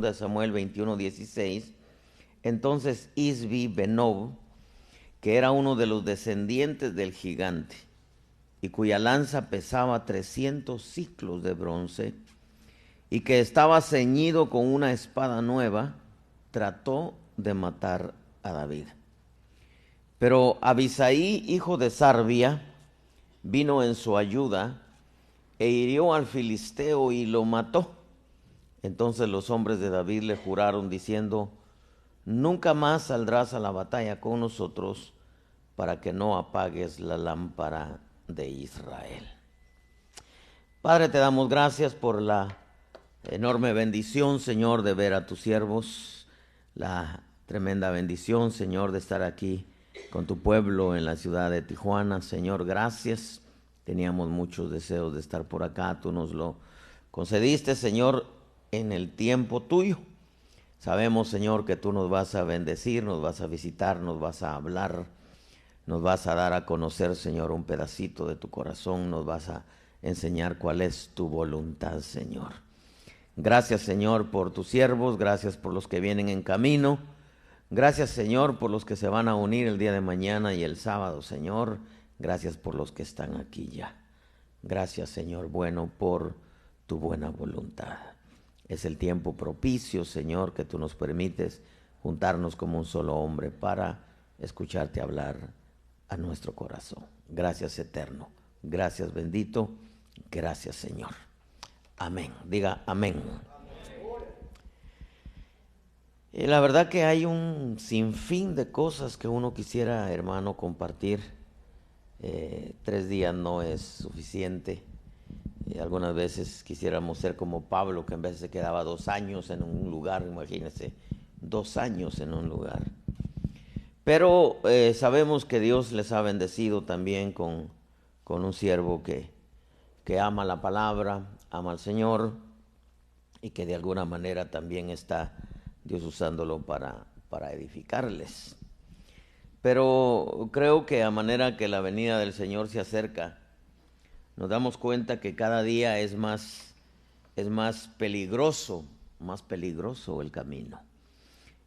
2 Samuel 21:16, entonces Isbi Benob, que era uno de los descendientes del gigante, y cuya lanza pesaba 300 siclos de bronce, y que estaba ceñido con una espada nueva, trató de matar a David. Pero Abisaí, hijo de Sarbia, vino en su ayuda e hirió al filisteo y lo mató. Entonces los hombres de David le juraron diciendo: nunca más saldrás a la batalla con nosotros, para que no apagues la lámpara de Israel. Padre, te damos gracias por la enorme bendición, Señor, de ver a tus siervos, la tremenda bendición, Señor, de estar aquí con tu pueblo en la ciudad de Tijuana. Señor, gracias. Teníamos muchos deseos de estar por acá, tú nos lo concediste, Señor, en el tiempo tuyo. Sabemos, Señor, que tú nos vas a bendecir, nos vas a visitar, nos vas a hablar, nos vas a dar a conocer, Señor, un pedacito de tu corazón, nos vas a enseñar cuál es tu voluntad, Señor. Gracias, Señor, por tus siervos, gracias por los que vienen en camino, gracias, Señor, por los que se van a unir el día de mañana y el sábado, Señor, gracias por los que están aquí ya. Gracias, Señor, bueno, por tu buena voluntad. Es el tiempo propicio, Señor, que tú nos permites juntarnos como un solo hombre para escucharte hablar a nuestro corazón. Gracias, eterno. Gracias, bendito. Gracias, Señor. Amén. Diga amén. Y la verdad que hay un sinfín de cosas que uno quisiera, hermano, compartir. 3 días no es suficiente. Algunas veces quisiéramos ser como Pablo, que en vez se quedaba 2 años en un lugar, imagínense, 2 años en un lugar. Pero sabemos que Dios les ha bendecido también con un siervo que ama la palabra, ama al Señor, y que de alguna manera también está Dios usándolo para edificarles. Pero creo que a manera que la venida del Señor se acerca, nos damos cuenta que cada día es más peligroso el camino,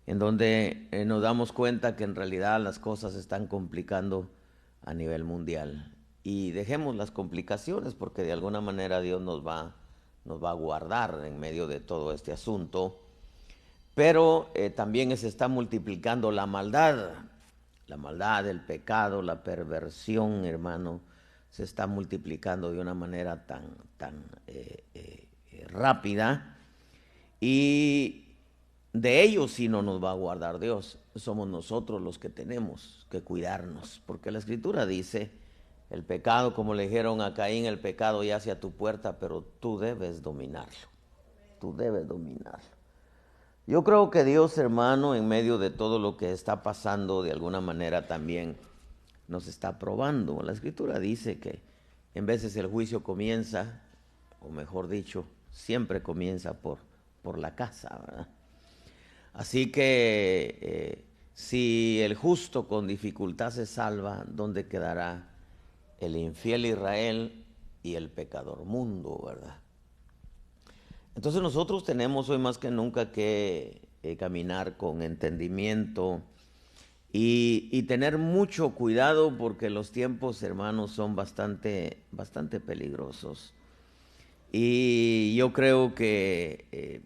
en donde nos damos cuenta que en realidad las cosas se están complicando a nivel mundial. Y dejemos las complicaciones, porque de alguna manera Dios nos va a guardar en medio de todo este asunto. Pero también se está multiplicando la maldad, el pecado, la perversión, hermano, se está multiplicando de una manera tan rápida, y de ellos sí no nos va a guardar Dios. Somos nosotros los que tenemos que cuidarnos, porque la Escritura dice: el pecado, como le dijeron a Caín, el pecado yace a tu puerta, pero tú debes dominarlo. Tú debes dominarlo. Yo creo que Dios, hermano, en medio de todo lo que está pasando, de alguna manera también nos está probando. La Escritura dice que en veces el juicio comienza, o mejor dicho, siempre comienza por la casa, ¿verdad? Así que si el justo con dificultad se salva, ¿dónde quedará el infiel Israel y el pecador mundo, verdad? Entonces nosotros tenemos hoy más que nunca que caminar con entendimiento y tener mucho cuidado, porque los tiempos, hermanos, son bastante peligrosos. Y yo creo que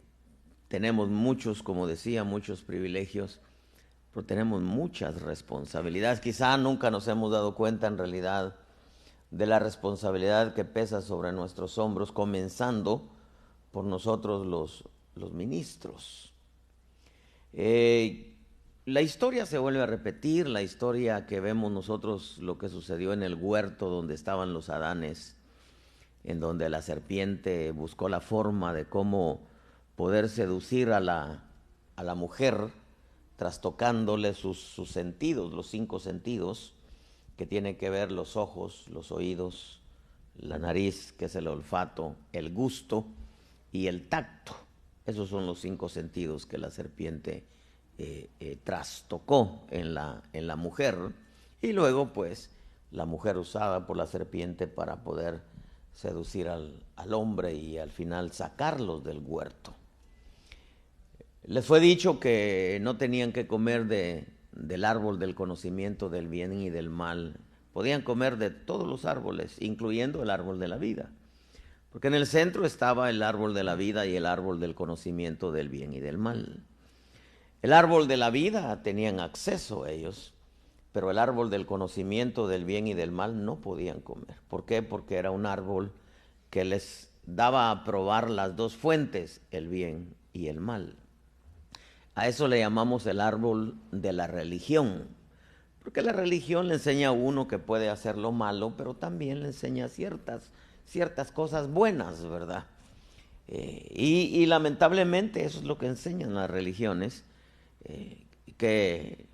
tenemos muchos, como decía, muchos privilegios, pero tenemos muchas responsabilidades. Quizá nunca nos hemos dado cuenta en realidad de la responsabilidad que pesa sobre nuestros hombros, comenzando por nosotros los ministros. La historia se vuelve a repetir, la historia que vemos nosotros, lo que sucedió en el huerto donde estaban los Adanes, en donde la serpiente buscó la forma de cómo poder seducir a la mujer, trastocándole sus sentidos, los 5 sentidos, que tienen que ver los ojos, los oídos, la nariz, que es el olfato, el gusto y el tacto. Esos son los 5 sentidos que la serpiente trastocó en la mujer, y luego pues la mujer usada por la serpiente para poder seducir al hombre y al final sacarlos del huerto. Les fue dicho que no tenían que comer del árbol del conocimiento del bien y del mal. Podían comer de todos los árboles, incluyendo el árbol de la vida. Porque en el centro estaba el árbol de la vida y el árbol del conocimiento del bien y del mal. El árbol de la vida tenían acceso ellos, pero el árbol del conocimiento del bien y del mal no podían comer. ¿Por qué? Porque era un árbol que les daba a probar las dos fuentes, el bien y el mal. A eso le llamamos el árbol de la religión, porque la religión le enseña a uno que puede hacer lo malo, pero también le enseña ciertas cosas buenas, ¿verdad? Y lamentablemente eso es lo que enseñan las religiones, que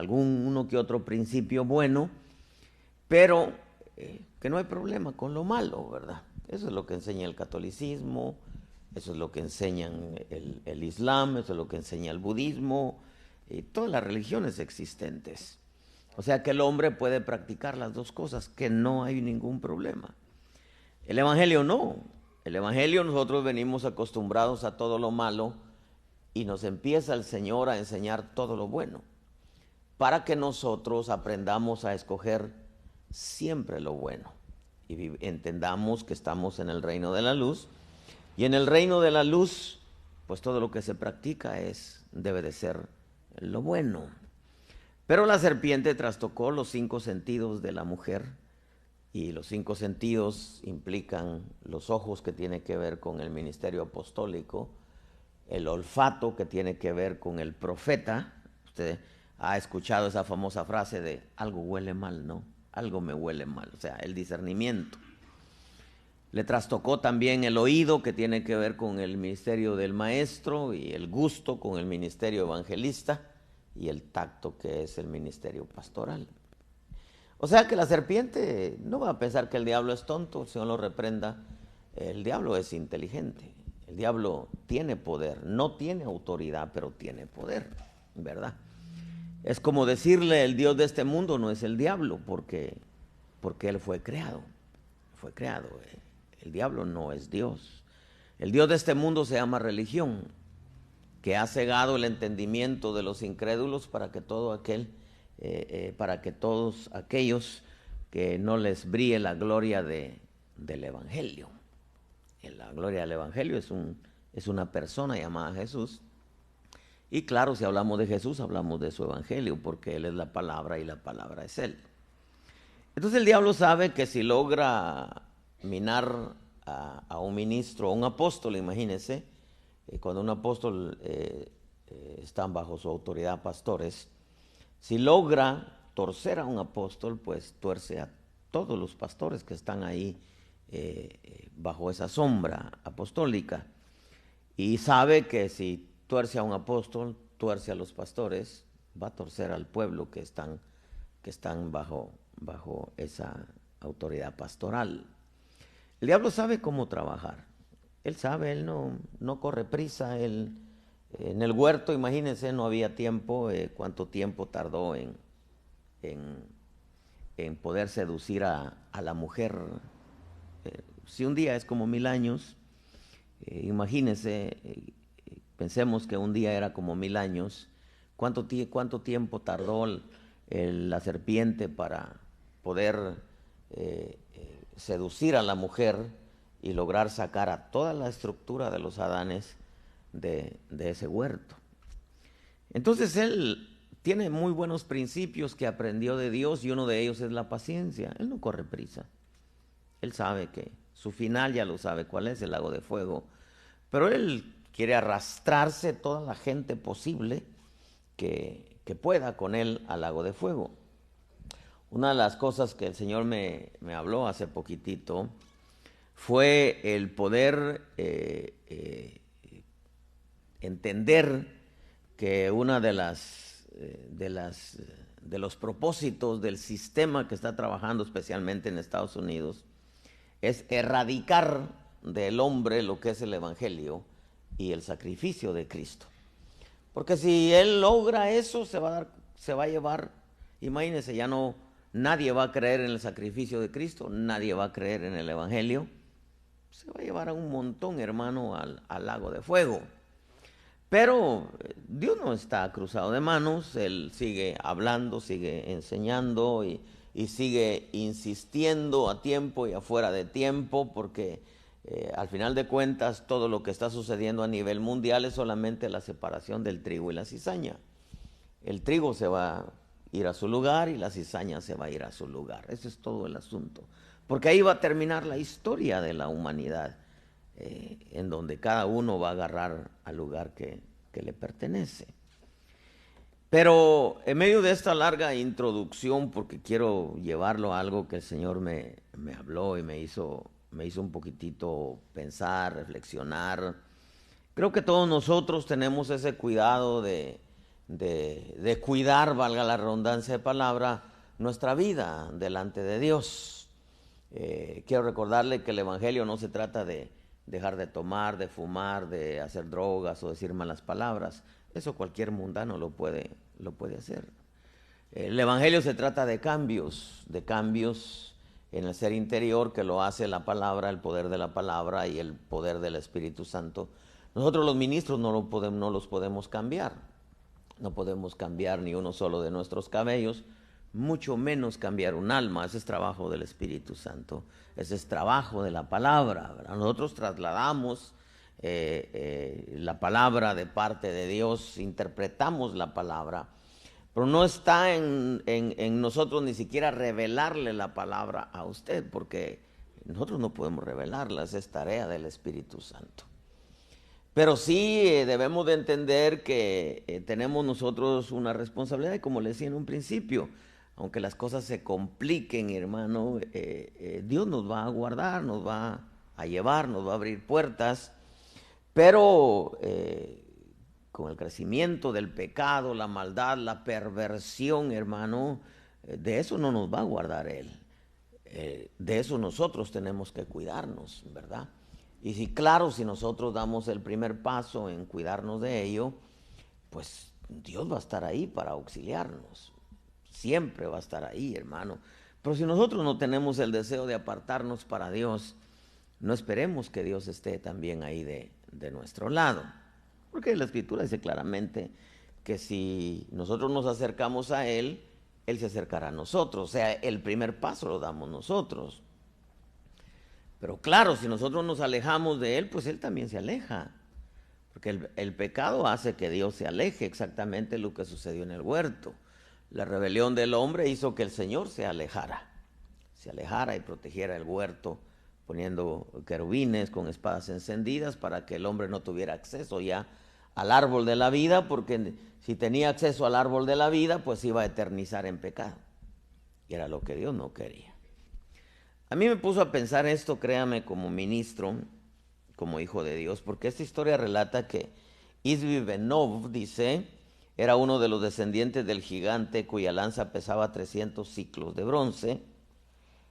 uno que otro principio bueno, pero que no hay problema con lo malo, ¿verdad? Eso es lo que enseña el catolicismo, eso es lo que enseñan el Islam, eso es lo que enseña el budismo y todas las religiones existentes. O sea que el hombre puede practicar las dos cosas, que no hay ningún problema. El Evangelio no. El Evangelio nosotros venimos acostumbrados a todo lo malo y nos empieza el Señor a enseñar todo lo bueno, para que nosotros aprendamos a escoger siempre lo bueno y entendamos que estamos en el reino de la luz. Y en el reino de la luz, pues todo lo que se practica debe de ser lo bueno. Pero la serpiente trastocó los 5 sentidos de la mujer, y los 5 sentidos implican los ojos, que tiene que ver con el ministerio apostólico, el olfato, que tiene que ver con el profeta. Usted ha escuchado esa famosa frase de algo huele mal, ¿no? Algo me huele mal, o sea, el discernimiento. Le trastocó también el oído, que tiene que ver con el ministerio del maestro, y el gusto con el ministerio evangelista, y el tacto, que es el ministerio pastoral. O sea que la serpiente no va a pensar que el diablo es tonto, el Señor lo reprenda. El diablo es inteligente, el diablo tiene poder, no tiene autoridad, pero tiene poder, ¿verdad? Es como decirle el Dios de este mundo no es el diablo, porque él fue creado. El diablo no es Dios. El Dios de este mundo se llama religión, que ha cegado el entendimiento de los incrédulos para que todos aquellos que no les brille la gloria del Evangelio. La gloria del Evangelio es una persona llamada Jesús. Y claro, si hablamos de Jesús, hablamos de su Evangelio, porque Él es la palabra y la palabra es Él. Entonces el diablo sabe que si logra minar a un ministro, a un apóstol, imagínense, cuando un apóstol están bajo su autoridad pastores, si logra torcer a un apóstol, pues tuerce a todos los pastores que están ahí bajo esa sombra apostólica. Y sabe que si tuerce a un apóstol, tuerce a los pastores, va a torcer al pueblo que están bajo esa autoridad pastoral. El diablo sabe cómo trabajar. Él sabe, él no corre prisa. En el huerto, imagínense, no había tiempo. ¿Cuánto tiempo tardó en poder seducir a la mujer? Si un día es como 1000 años, imagínense, pensemos que un día era como 1000 años. ¿Cuánto tiempo tardó la serpiente para poder seducir a la mujer y lograr sacar a toda la estructura de los Adanes de ese huerto? Entonces él tiene muy buenos principios que aprendió de Dios, y uno de ellos es la paciencia. Él no corre prisa. Él sabe que su final ya lo sabe cuál es, el lago de fuego. Pero él quiere arrastrarse toda la gente posible que pueda con él al lago de fuego. Una de las cosas que el Señor me habló hace poquitito fue el poder entender que una de los propósitos del sistema que está trabajando especialmente en Estados Unidos es erradicar del hombre lo que es el Evangelio y el sacrificio de Cristo. Porque si él logra eso, se va a llevar, imagínense, nadie va a creer en el sacrificio de Cristo, nadie va a creer en el Evangelio. Se va a llevar a un montón, hermano, al lago de fuego. Pero Dios no está cruzado de manos, Él sigue hablando, sigue enseñando y sigue insistiendo a tiempo y afuera de tiempo, porque al final de cuentas todo lo que está sucediendo a nivel mundial es solamente la separación del trigo y la cizaña. El trigo se va a ir a su lugar y la cizaña se va a ir a su lugar. Ese es todo el asunto. Porque ahí va a terminar la historia de la humanidad, en donde cada uno va a agarrar al lugar que le pertenece. Pero en medio de esta larga introducción, porque quiero llevarlo a algo que el Señor me habló y me hizo un poquitito pensar, reflexionar. Creo que todos nosotros tenemos ese cuidado de cuidar, valga la redundancia de palabra, nuestra vida delante de Dios. Quiero recordarle que el Evangelio no se trata de dejar de tomar, de fumar, de hacer drogas o decir malas palabras. Eso cualquier mundano lo puede hacer. El Evangelio se trata de cambios en el ser interior, que lo hace la palabra, el poder de la palabra y el poder del Espíritu Santo. Nosotros los ministros no los podemos cambiar. No podemos cambiar ni uno solo de nuestros cabellos, mucho menos cambiar un alma. Ese es trabajo del Espíritu Santo, ese es trabajo de la palabra, ¿verdad? Nosotros trasladamos la palabra de parte de Dios, interpretamos la palabra, pero no está en nosotros ni siquiera revelarle la palabra a usted, porque nosotros no podemos revelarla, es tarea del Espíritu Santo. Pero sí debemos de entender que tenemos nosotros una responsabilidad, y como le decía en un principio, aunque las cosas se compliquen, hermano, Dios nos va a guardar, nos va a llevar, nos va a abrir puertas, pero con el crecimiento del pecado, la maldad, la perversión, hermano, de eso no nos va a guardar Él. De eso nosotros tenemos que cuidarnos, ¿verdad? Y si, claro, si nosotros damos el primer paso en cuidarnos de ello, pues Dios va a estar ahí para auxiliarnos. Siempre va a estar ahí, hermano. Pero si nosotros no tenemos el deseo de apartarnos para Dios, no esperemos que Dios esté también ahí de nuestro lado. Porque la Escritura dice claramente que si nosotros nos acercamos a Él, Él se acercará a nosotros. O sea, el primer paso lo damos nosotros. Pero claro, si nosotros nos alejamos de Él, pues Él también se aleja. Porque el pecado hace que Dios se aleje, exactamente lo que sucedió en el huerto. La rebelión del hombre hizo que el Señor se alejara y protegiera el huerto, poniendo querubines con espadas encendidas para que el hombre no tuviera acceso ya al árbol de la vida, porque si tenía acceso al árbol de la vida, pues iba a eternizar en pecado. Y era lo que Dios no quería. A mí me puso a pensar esto, créame, como ministro, como hijo de Dios, porque esta historia relata que Isbi Benov, dice, era uno de los descendientes del gigante cuya lanza pesaba 300 ciclos de bronce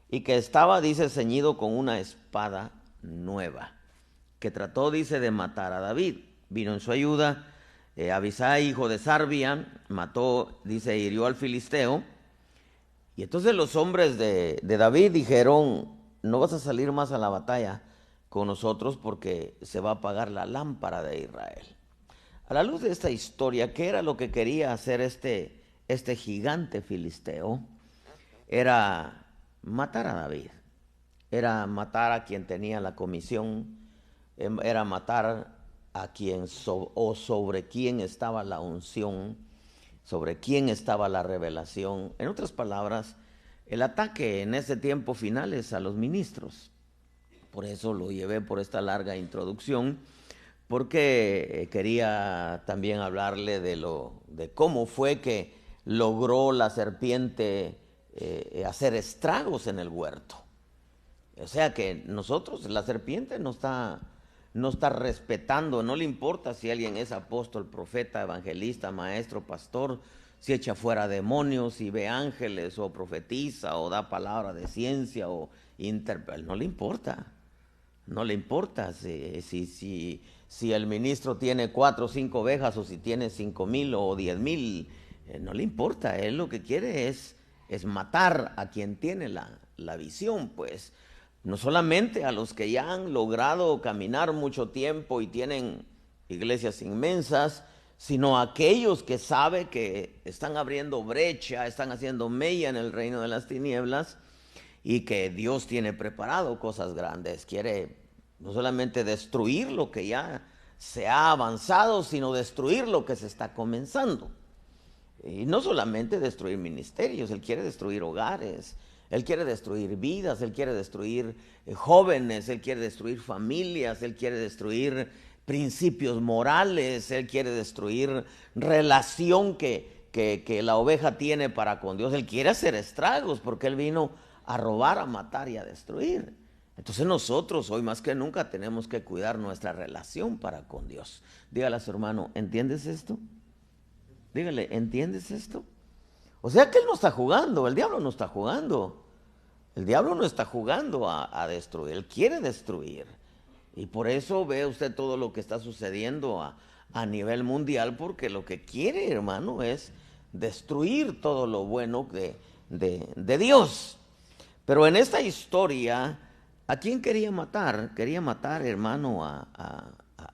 y que estaba, dice, ceñido con una espada nueva, que trató, dice, de matar a David. Vino en su ayuda Abisai, hijo de Sarbia, mató, dice, hirió al filisteo. Y entonces los hombres de David dijeron, no vas a salir más a la batalla con nosotros porque se va a apagar la lámpara de Israel. A la luz de esta historia, ¿qué era lo que quería hacer este gigante filisteo? Era matar a David, era matar a quien tenía la comisión, era matar a quien o sobre quien estaba la unción, sobre quién estaba la revelación. En otras palabras, el ataque en ese tiempo final es a los ministros. Por eso lo llevé por esta larga introducción, porque quería también hablarle de cómo fue que logró la serpiente hacer estragos en el huerto. O sea que nosotros, la serpiente no está respetando, no le importa si alguien es apóstol, profeta, evangelista, maestro, pastor, si echa fuera demonios, si ve ángeles o profetiza o da palabra de ciencia o interpreta, no le importa. No le importa si el ministro tiene 4 o 5 ovejas o si tiene 5,000 o 10,000, no le importa. Él lo que quiere es matar a quien tiene la visión, pues. No solamente a los que ya han logrado caminar mucho tiempo y tienen iglesias inmensas, sino aquellos que saben que están abriendo brecha, están haciendo mella en el reino de las tinieblas y que Dios tiene preparado cosas grandes. Quiere no solamente destruir lo que ya se ha avanzado, sino destruir lo que se está comenzando. Y no solamente destruir ministerios, Él quiere destruir hogares, Él quiere destruir vidas, Él quiere destruir jóvenes, Él quiere destruir familias, Él quiere destruir principios morales, Él quiere destruir relación que la oveja tiene para con Dios. Él quiere hacer estragos porque Él vino a robar, a matar y a destruir. Entonces nosotros hoy más que nunca tenemos que cuidar nuestra relación para con Dios. Dígale a su hermano, ¿entiendes esto? Dígale, ¿entiendes esto? O sea que Él no está jugando, el diablo no está jugando. El diablo no está jugando a destruir, Él quiere destruir. Y por eso ve usted todo lo que está sucediendo a nivel mundial, porque lo que quiere, hermano, es destruir todo lo bueno de Dios. Pero en esta historia, ¿a quién quería matar? Quería matar, hermano, a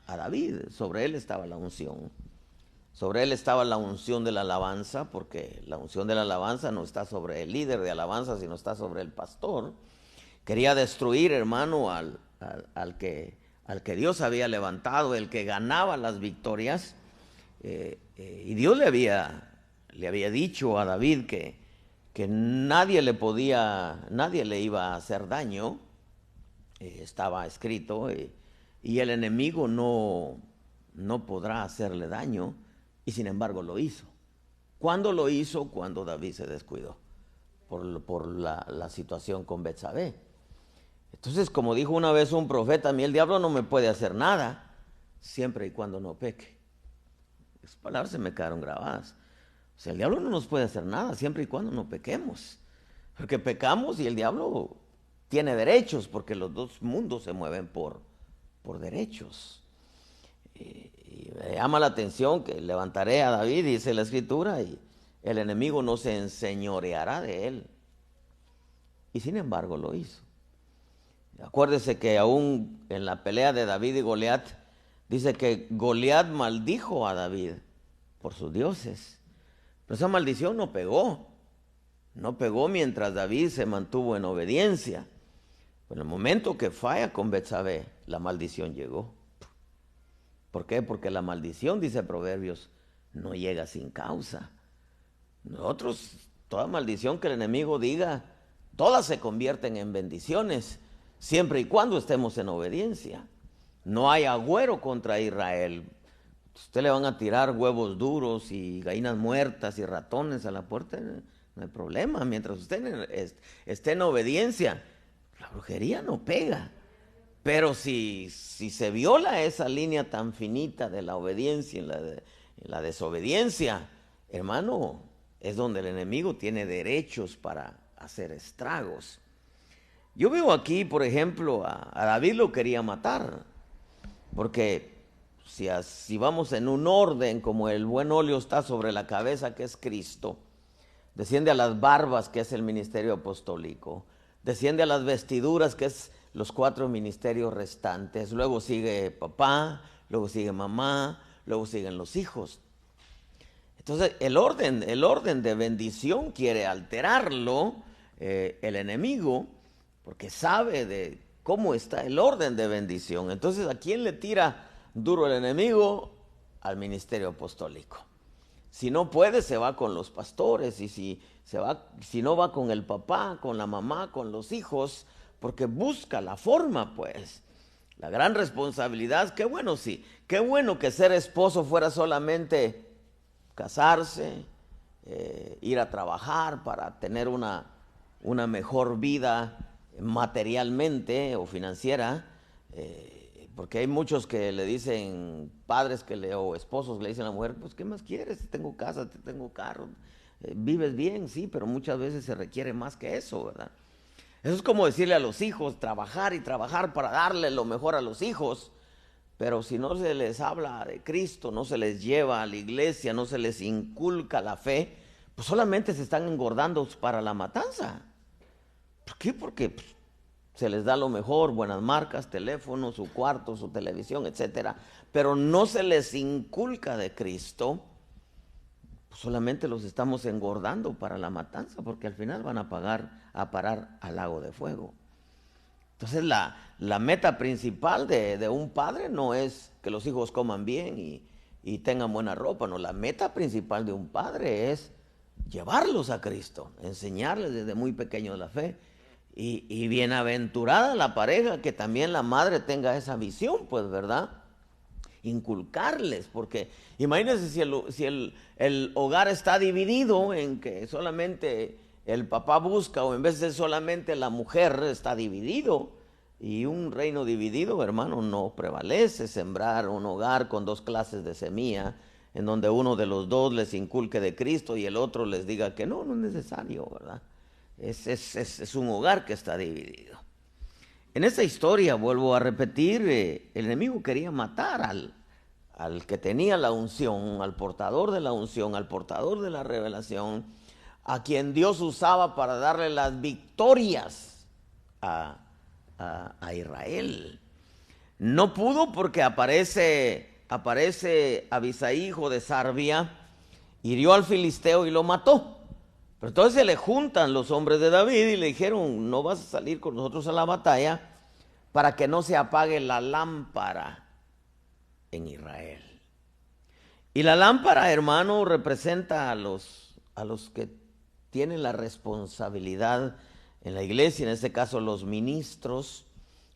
David. Sobre él estaba la unción. Sobre él estaba la unción de la alabanza, porque la unción de la alabanza no está sobre el líder de alabanza, sino está sobre el pastor. Quería destruir, hermano, al que Dios había levantado, el que ganaba las victorias. Y Dios le había dicho a David que nadie le iba a hacer daño. Estaba escrito, y el enemigo no podrá hacerle daño. Y sin embargo lo hizo. ¿Cuándo lo hizo? Cuando David se descuidó por la situación con Betsabé. Entonces, como dijo una vez un profeta, a mí el diablo no me puede hacer nada siempre y cuando no peque. Esas palabras se me quedaron grabadas. O sea, el diablo no nos puede hacer nada siempre y cuando no pequemos. Porque pecamos y el diablo tiene derechos, porque los dos mundos se mueven por derechos. Y me llama la atención que levantaré a David, dice la escritura, y el enemigo no se enseñoreará de él. Y sin embargo lo hizo. Acuérdese que aún en la pelea de David y Goliat, dice que Goliat maldijo a David por sus dioses. Pero esa maldición no pegó. No pegó mientras David se mantuvo en obediencia. Pero en el momento que falla con Betsabé, la maldición llegó. ¿Por qué? Porque la maldición, dice Proverbios, no llega sin causa. Nosotros, toda maldición que el enemigo diga, todas se convierten en bendiciones, siempre y cuando estemos en obediencia. No hay agüero contra Israel. Usted le van a tirar huevos duros y gallinas muertas y ratones a la puerta, no hay problema. Mientras usted esté en obediencia, la brujería no pega. Pero si se viola esa línea tan finita de la obediencia y la desobediencia, hermano, es donde el enemigo tiene derechos para hacer estragos. Yo veo aquí, por ejemplo, a David lo quería matar, porque si vamos en un orden, como el buen óleo está sobre la cabeza, que es Cristo, desciende a las barbas, que es el ministerio apostólico, desciende a las vestiduras, que es los 4 ministerios restantes, luego sigue papá, luego sigue mamá, luego siguen los hijos. Entonces el orden de bendición quiere alterarlo el enemigo, porque sabe de cómo está el orden de bendición. Entonces, ¿a quién le tira duro el enemigo? Al ministerio apostólico. Si no puede, se va con los pastores, y si no va con el papá, con la mamá, con los hijos, porque busca la forma, pues. La gran responsabilidad, qué bueno que ser esposo fuera solamente casarse, ir a trabajar para tener una mejor vida materialmente o financiera, porque hay muchos que le dicen, padres o esposos le dicen a la mujer, pues ¿qué más quieres? Tengo casa, tengo carro, vives bien, sí, pero muchas veces se requiere más que eso, ¿verdad? Eso es como decirle a los hijos, trabajar y trabajar para darle lo mejor a los hijos, pero si no se les habla de Cristo, no se les lleva a la iglesia, no se les inculca la fe, pues solamente se están engordando para la matanza. ¿Por qué? Porque se les da lo mejor, buenas marcas, teléfono, su cuarto, su televisión, etcétera, pero no se les inculca de Cristo, pues solamente los estamos engordando para la matanza, porque al final van a parar al lago de fuego. Entonces la meta principal de un padre no es que los hijos coman bien y tengan buena ropa, no, la meta principal de un padre es llevarlos a Cristo, enseñarles desde muy pequeños la fe. Y bienaventurada la pareja que también la madre tenga esa visión, pues, ¿verdad? Inculcarles, porque imagínense si el hogar está dividido en que solamente el papá busca, o en vez de solamente la mujer está dividido, y un reino dividido, hermano, no prevalece. Sembrar un hogar con dos clases de semilla, en donde uno de los dos les inculque de Cristo y el otro les diga que no es necesario, ¿verdad? Es un hogar que está dividido. En esta historia, vuelvo a repetir, el enemigo quería matar al que tenía la unción, al portador de la unción, al portador de la revelación, a quien Dios usaba para darle las victorias a Israel. No pudo porque aparece Abisai, hijo de Sarbia, hirió al filisteo y lo mató. Pero entonces se le juntan los hombres de David y le dijeron: no vas a salir con nosotros a la batalla para que no se apague la lámpara en Israel. Y la lámpara, hermano, representa a los que tienen la responsabilidad en la iglesia, en este caso los ministros,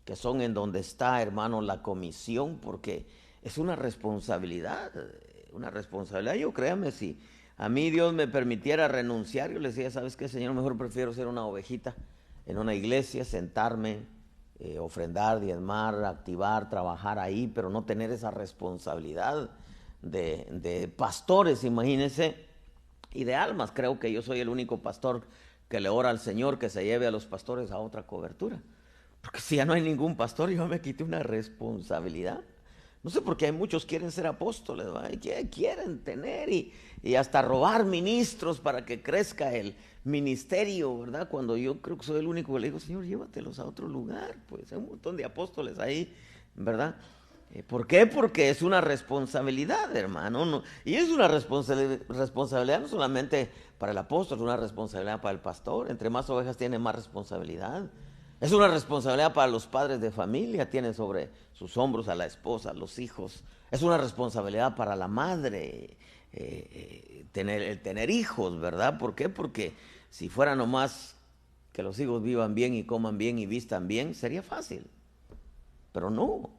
que son en donde está, hermano, la comisión, porque es una responsabilidad. Yo, créame, si a mí Dios me permitiera renunciar, yo le decía: ¿sabes qué, Señor? Mejor prefiero ser una ovejita en una iglesia, sentarme, ofrendar, diezmar, activar, trabajar ahí, pero no tener esa responsabilidad de pastores, imagínense, y de almas. Creo que yo soy el único pastor que le ora al Señor que se lleve a los pastores a otra cobertura, porque si ya no hay ningún pastor, yo me quité una responsabilidad. No sé por qué hay muchos quieren ser apóstoles, ¿verdad? Y quieren tener y hasta robar ministros para que crezca el ministerio, ¿verdad? Cuando yo creo que soy el único que le digo: Señor, llévatelos a otro lugar, pues hay un montón de apóstoles ahí, ¿verdad? ¿Por qué? Porque es una responsabilidad, hermano, ¿no? Y es una responsabilidad no solamente para el apóstol, es una responsabilidad para el pastor. Entre más ovejas tiene, más responsabilidad. Es una responsabilidad para los padres de familia, tienen sobre sus hombros a la esposa, a los hijos. Es una responsabilidad para la madre, tener hijos, ¿verdad? ¿Por qué? Porque si fuera nomás que los hijos vivan bien y coman bien y vistan bien, sería fácil. Pero no,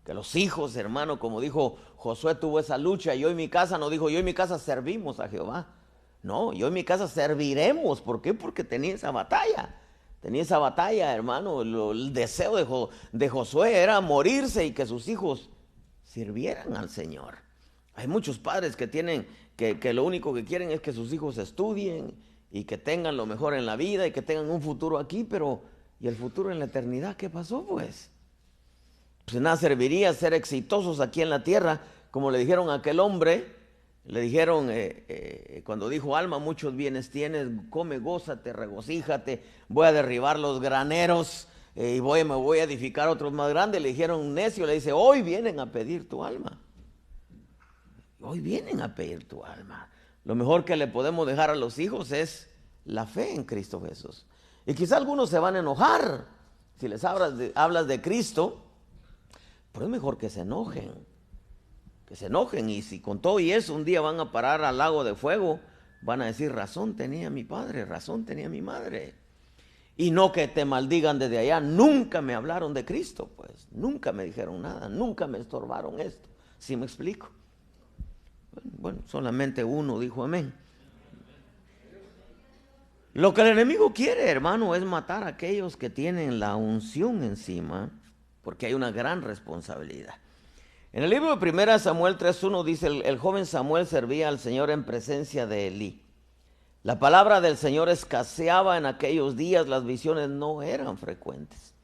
que los hijos, hermano, como dijo Josué, tuvo esa lucha. Yo y mi casa, no dijo: yo y mi casa servimos a Jehová. No, yo y mi casa serviremos. ¿Por qué? Porque tenía esa batalla. Hermano. El deseo de Josué era morirse y que sus hijos sirvieran al Señor. Hay muchos padres que tienen, que lo único que quieren es que sus hijos estudien y que tengan lo mejor en la vida y que tengan un futuro aquí, pero ¿y el futuro en la eternidad qué pasó, pues? Pues nada serviría ser exitosos aquí en la tierra, como le dijeron a aquel hombre. Le dijeron, cuando dijo: alma, muchos bienes tienes, come, gózate, regocíjate, voy a derribar los graneros y me voy a edificar otros más grandes. Le dijeron: necio. Le dice: hoy vienen a pedir tu alma. Hoy vienen a pedir tu alma. Lo mejor que le podemos dejar a los hijos es la fe en Cristo Jesús. Y quizá algunos se van a enojar si les hablas de Cristo, pero es mejor que se enojen. Y si con todo y eso un día van a parar al lago de fuego, van a decir: razón tenía mi padre, razón tenía mi madre. Y no que te maldigan desde allá: nunca me hablaron de Cristo, pues, nunca me dijeron nada, nunca me estorbaron esto. ¿Sí me explico? Bueno, solamente uno dijo amén. Lo que el enemigo quiere, hermano, es matar a aquellos que tienen la unción encima, porque hay una gran responsabilidad. En el libro de 1 Samuel 3:1 dice: el joven Samuel servía al Señor en presencia de Elí. La palabra del Señor escaseaba en aquellos días, las visiones no eran frecuentes.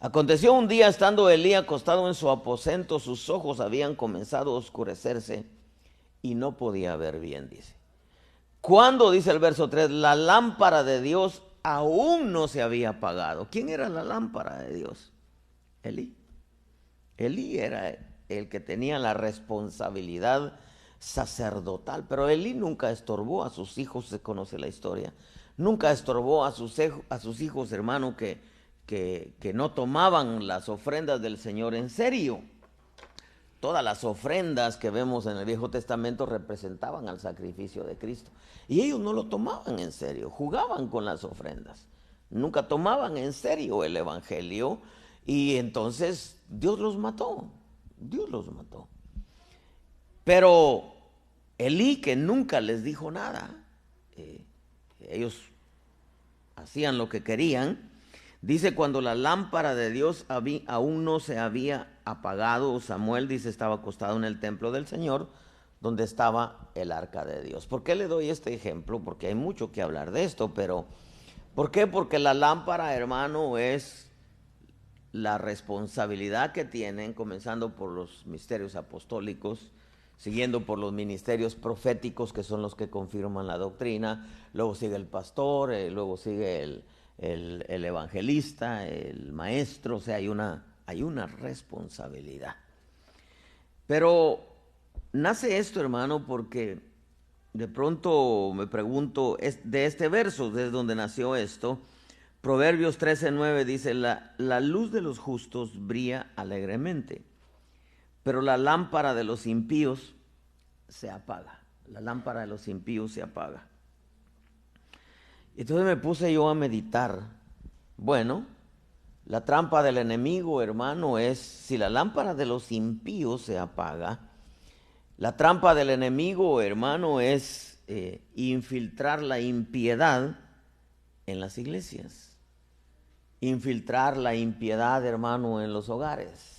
Aconteció un día, estando Elí acostado en su aposento, sus ojos habían comenzado a oscurecerse y no podía ver bien, dice. Cuando, dice el verso 3, la lámpara de Dios aún no se había apagado. ¿Quién era la lámpara de Dios? Elí. Elí era el que tenía la responsabilidad sacerdotal, pero Elí nunca estorbó a sus hijos, se conoce la historia. Nunca estorbó a sus hijos, hermano, que no tomaban las ofrendas del Señor en serio. Todas las ofrendas que vemos en el Viejo Testamento representaban al sacrificio de Cristo. Y ellos no lo tomaban en serio, jugaban con las ofrendas. Nunca tomaban en serio el Evangelio y entonces Dios los mató. Dios los mató. Pero Elí, que nunca les dijo nada, ellos hacían lo que querían. Dice, cuando la lámpara de Dios aún no se había apagado, Samuel, dice, estaba acostado en el templo del Señor, donde estaba el arca de Dios. ¿Por qué le doy este ejemplo? Porque hay mucho que hablar de esto, pero ¿por qué? Porque la lámpara, hermano, es la responsabilidad que tienen, comenzando por los misterios apostólicos, siguiendo por los ministerios proféticos, que son los que confirman la doctrina, luego sigue el pastor, luego sigue el evangelista, el maestro. O sea, hay una responsabilidad. Pero nace esto, hermano, porque de pronto me pregunto, de este verso, desde donde nació esto. Proverbios 13:9 dice, la luz de los justos brilla alegremente, pero la lámpara de los impíos se apaga. La lámpara de los impíos se apaga. Entonces me puse yo a meditar. Bueno, la trampa del enemigo, hermano, es, si la lámpara de los impíos se apaga, la trampa del enemigo, hermano, es infiltrar la impiedad en las iglesias. Infiltrar la impiedad, hermano, en los hogares.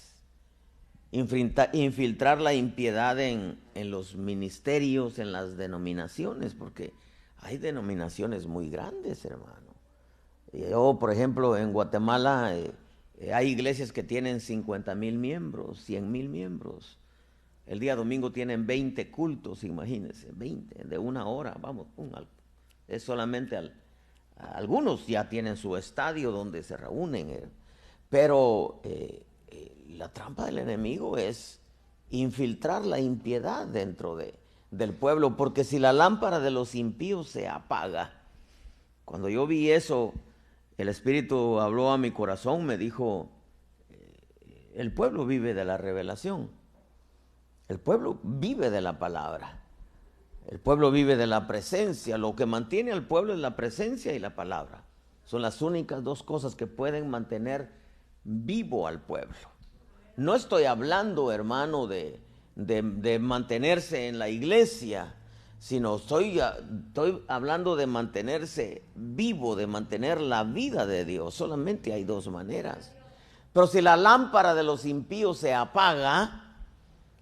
Infiltrar la impiedad en los ministerios, en las denominaciones, porque hay denominaciones muy grandes, hermano. Yo, por ejemplo, en Guatemala hay iglesias que tienen 50,000 miembros, 100,000 miembros. El día domingo tienen 20 cultos, imagínense, 20, de 1 hora, vamos, es solamente algunos ya tienen su estadio donde se reúnen, pero la trampa del enemigo es infiltrar la impiedad dentro del pueblo, porque si la lámpara de los impíos se apaga, cuando yo vi eso, el Espíritu habló a mi corazón, me dijo, el pueblo vive de la revelación, el pueblo vive de la palabra. El pueblo vive de la presencia. Lo que mantiene al pueblo es la presencia y la palabra. Son las únicas dos cosas que pueden mantener vivo al pueblo. No estoy hablando, hermano, de mantenerse en la iglesia, sino estoy hablando de mantenerse vivo, de mantener la vida de Dios. Solamente hay dos maneras. Pero si la lámpara de los impíos se apaga,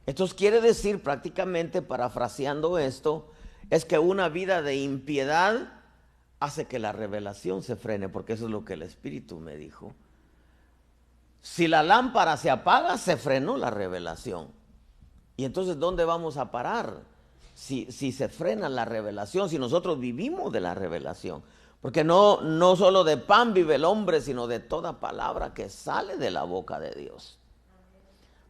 esto quiere decir, prácticamente parafraseando esto, es que una vida de impiedad hace que la revelación se frene, porque eso es lo que el Espíritu me dijo. Si la lámpara se apaga, se frenó la revelación. Y entonces, ¿dónde vamos a parar? Si se frena la revelación, si nosotros vivimos de la revelación. Porque no solo de pan vive el hombre, sino de toda palabra que sale de la boca de Dios.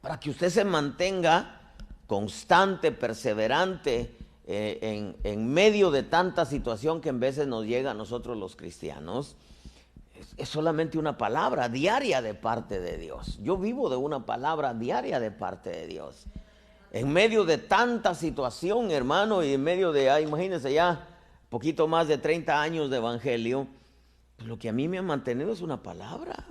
Para que usted se mantenga constante, perseverante en medio de tanta situación que en veces nos llega a nosotros los cristianos, es solamente una palabra diaria de parte de Dios. Yo vivo de una palabra diaria de parte de Dios. En medio de tanta situación, hermano, y en medio de, imagínense ya, poquito más de 30 años de evangelio, pues lo que a mí me ha mantenido es una palabra.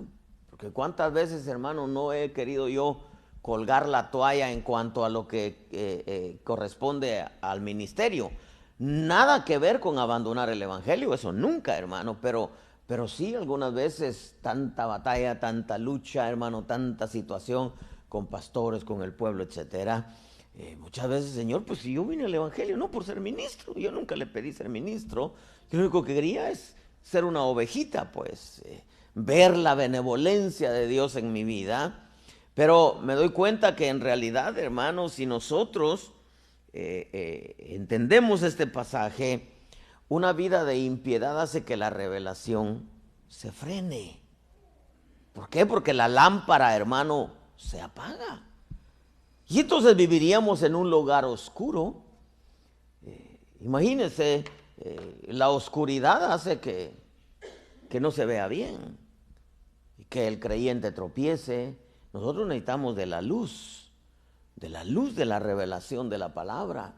Porque cuántas veces, hermano, no he querido yo colgar la toalla en cuanto a lo que corresponde al ministerio. Nada que ver con abandonar el evangelio, eso nunca, hermano, pero sí algunas veces tanta batalla, tanta lucha, hermano, tanta situación con pastores, con el pueblo, etcétera. Muchas veces, Señor, pues si yo vine al evangelio no por ser ministro, yo nunca le pedí ser ministro, yo lo único que quería es ser una ovejita, pues, ver la benevolencia de Dios en mi vida. Pero me doy cuenta que en realidad, hermanos, si nosotros entendemos este pasaje, una vida de impiedad hace que la revelación se frene. ¿Por qué? Porque la lámpara, hermano, se apaga. Y entonces viviríamos en un lugar oscuro. Imagínense, la oscuridad hace que no se vea bien, y que el creyente tropiece. Nosotros necesitamos de la luz de la revelación de la palabra.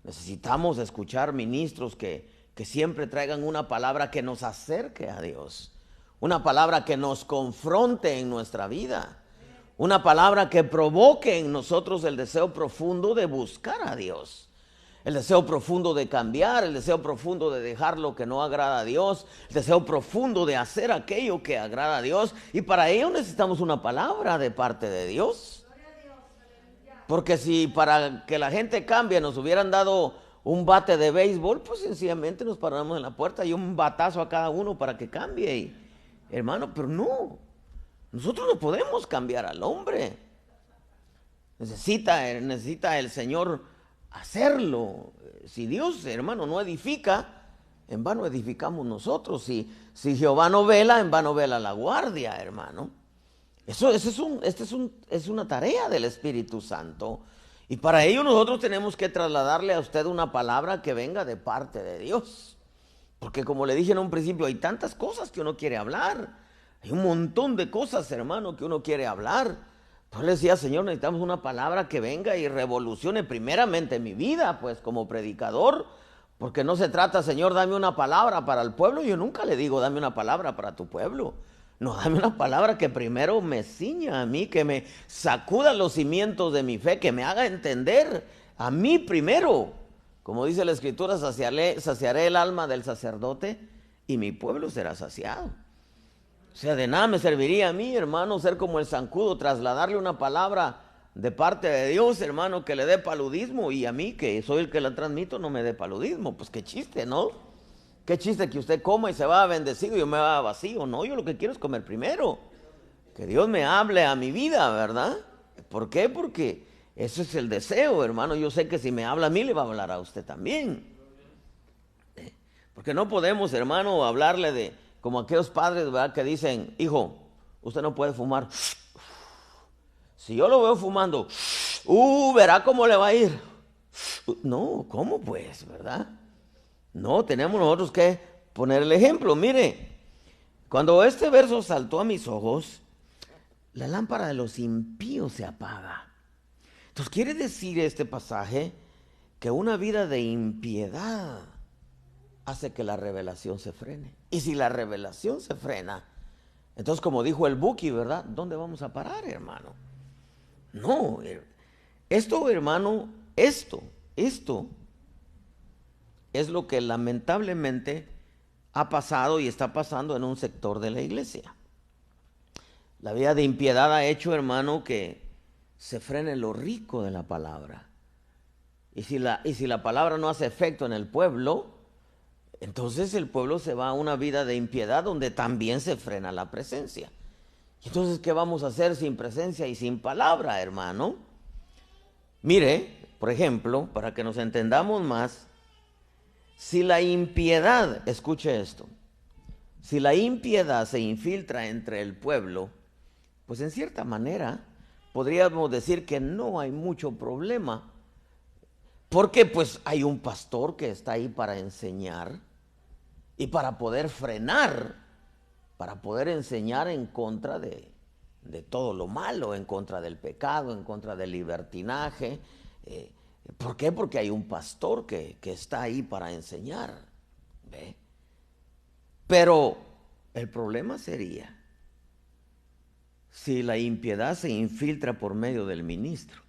Necesitamos escuchar ministros que siempre traigan una palabra que nos acerque a Dios, una palabra que nos confronte en nuestra vida, una palabra que provoque en nosotros el deseo profundo de buscar a Dios, el deseo profundo de cambiar, el deseo profundo de dejar lo que no agrada a Dios, el deseo profundo de hacer aquello que agrada a Dios. Y para ello necesitamos una palabra de parte de Dios. Porque si para que la gente cambie nos hubieran dado un bate de béisbol, pues sencillamente nos paramos en la puerta y un batazo a cada uno para que cambie. Y, hermano, pero no, nosotros no podemos cambiar al hombre. Necesita el Señor hacerlo. Si Dios, hermano, no edifica, en vano edificamos nosotros. Si Jehová no vela, en vano vela la guardia, hermano. Es una tarea del Espíritu Santo. Y para ello nosotros tenemos que trasladarle a usted una palabra que venga de parte de Dios. Porque como le dije en un principio, hay tantas cosas que uno quiere hablar. Hay un montón de cosas, hermano, que uno quiere hablar. Pues le decía, Señor, necesitamos una palabra que venga y revolucione primeramente mi vida, pues como predicador. Porque no se trata, Señor, dame una palabra para el pueblo. Yo nunca le digo, dame una palabra para tu pueblo. No, dame una palabra que primero me ciña a mí, que me sacuda los cimientos de mi fe, que me haga entender a mí primero. Como dice la Escritura, saciaré el alma del sacerdote y mi pueblo será saciado. O sea, de nada me serviría a mí, hermano, ser como el zancudo, trasladarle una palabra de parte de Dios, hermano, que le dé paludismo, y a mí, que soy el que la transmito, no me dé paludismo. Pues qué chiste, ¿no? Qué chiste que usted coma y se va bendecido y yo me va vacío. No, yo lo que quiero es comer primero. Que Dios me hable a mi vida, ¿verdad? ¿Por qué? Porque eso es el deseo, hermano. Yo sé que si me habla a mí, le va a hablar a usted también. Porque no podemos, hermano, hablarle de como aquellos padres, ¿verdad?, que dicen, hijo, usted no puede fumar. Si yo lo veo fumando, verá cómo le va a ir. No, ¿cómo pues, verdad? No, tenemos nosotros que poner el ejemplo. Mire, cuando este verso saltó a mis ojos, la lámpara de los impíos se apaga. Entonces quiere decir este pasaje que una vida de impiedad hace que la revelación se frene. Y si la revelación se frena, entonces como dijo el Buki, ¿verdad? ¿Dónde vamos a parar, hermano? No, esto, hermano, esto es lo que lamentablemente ha pasado y está pasando en un sector de la iglesia. La vida de impiedad ha hecho, hermano, que se frene lo rico de la palabra. Y si la palabra no hace efecto en el pueblo, entonces el pueblo se va a una vida de impiedad donde también se frena la presencia. Entonces, ¿qué vamos a hacer sin presencia y sin palabra, hermano? Mire, por ejemplo, para que nos entendamos más, si la impiedad, escuche esto, si la impiedad se infiltra entre el pueblo, pues en cierta manera podríamos decir que no hay mucho problema, porque pues hay un pastor que está ahí para enseñar y para poder frenar, para poder enseñar en contra de todo lo malo, en contra del pecado, en contra del libertinaje. ¿Por qué? Porque hay un pastor que está ahí para enseñar. ¿Ve? Pero el problema sería si la impiedad se infiltra por medio del ministro.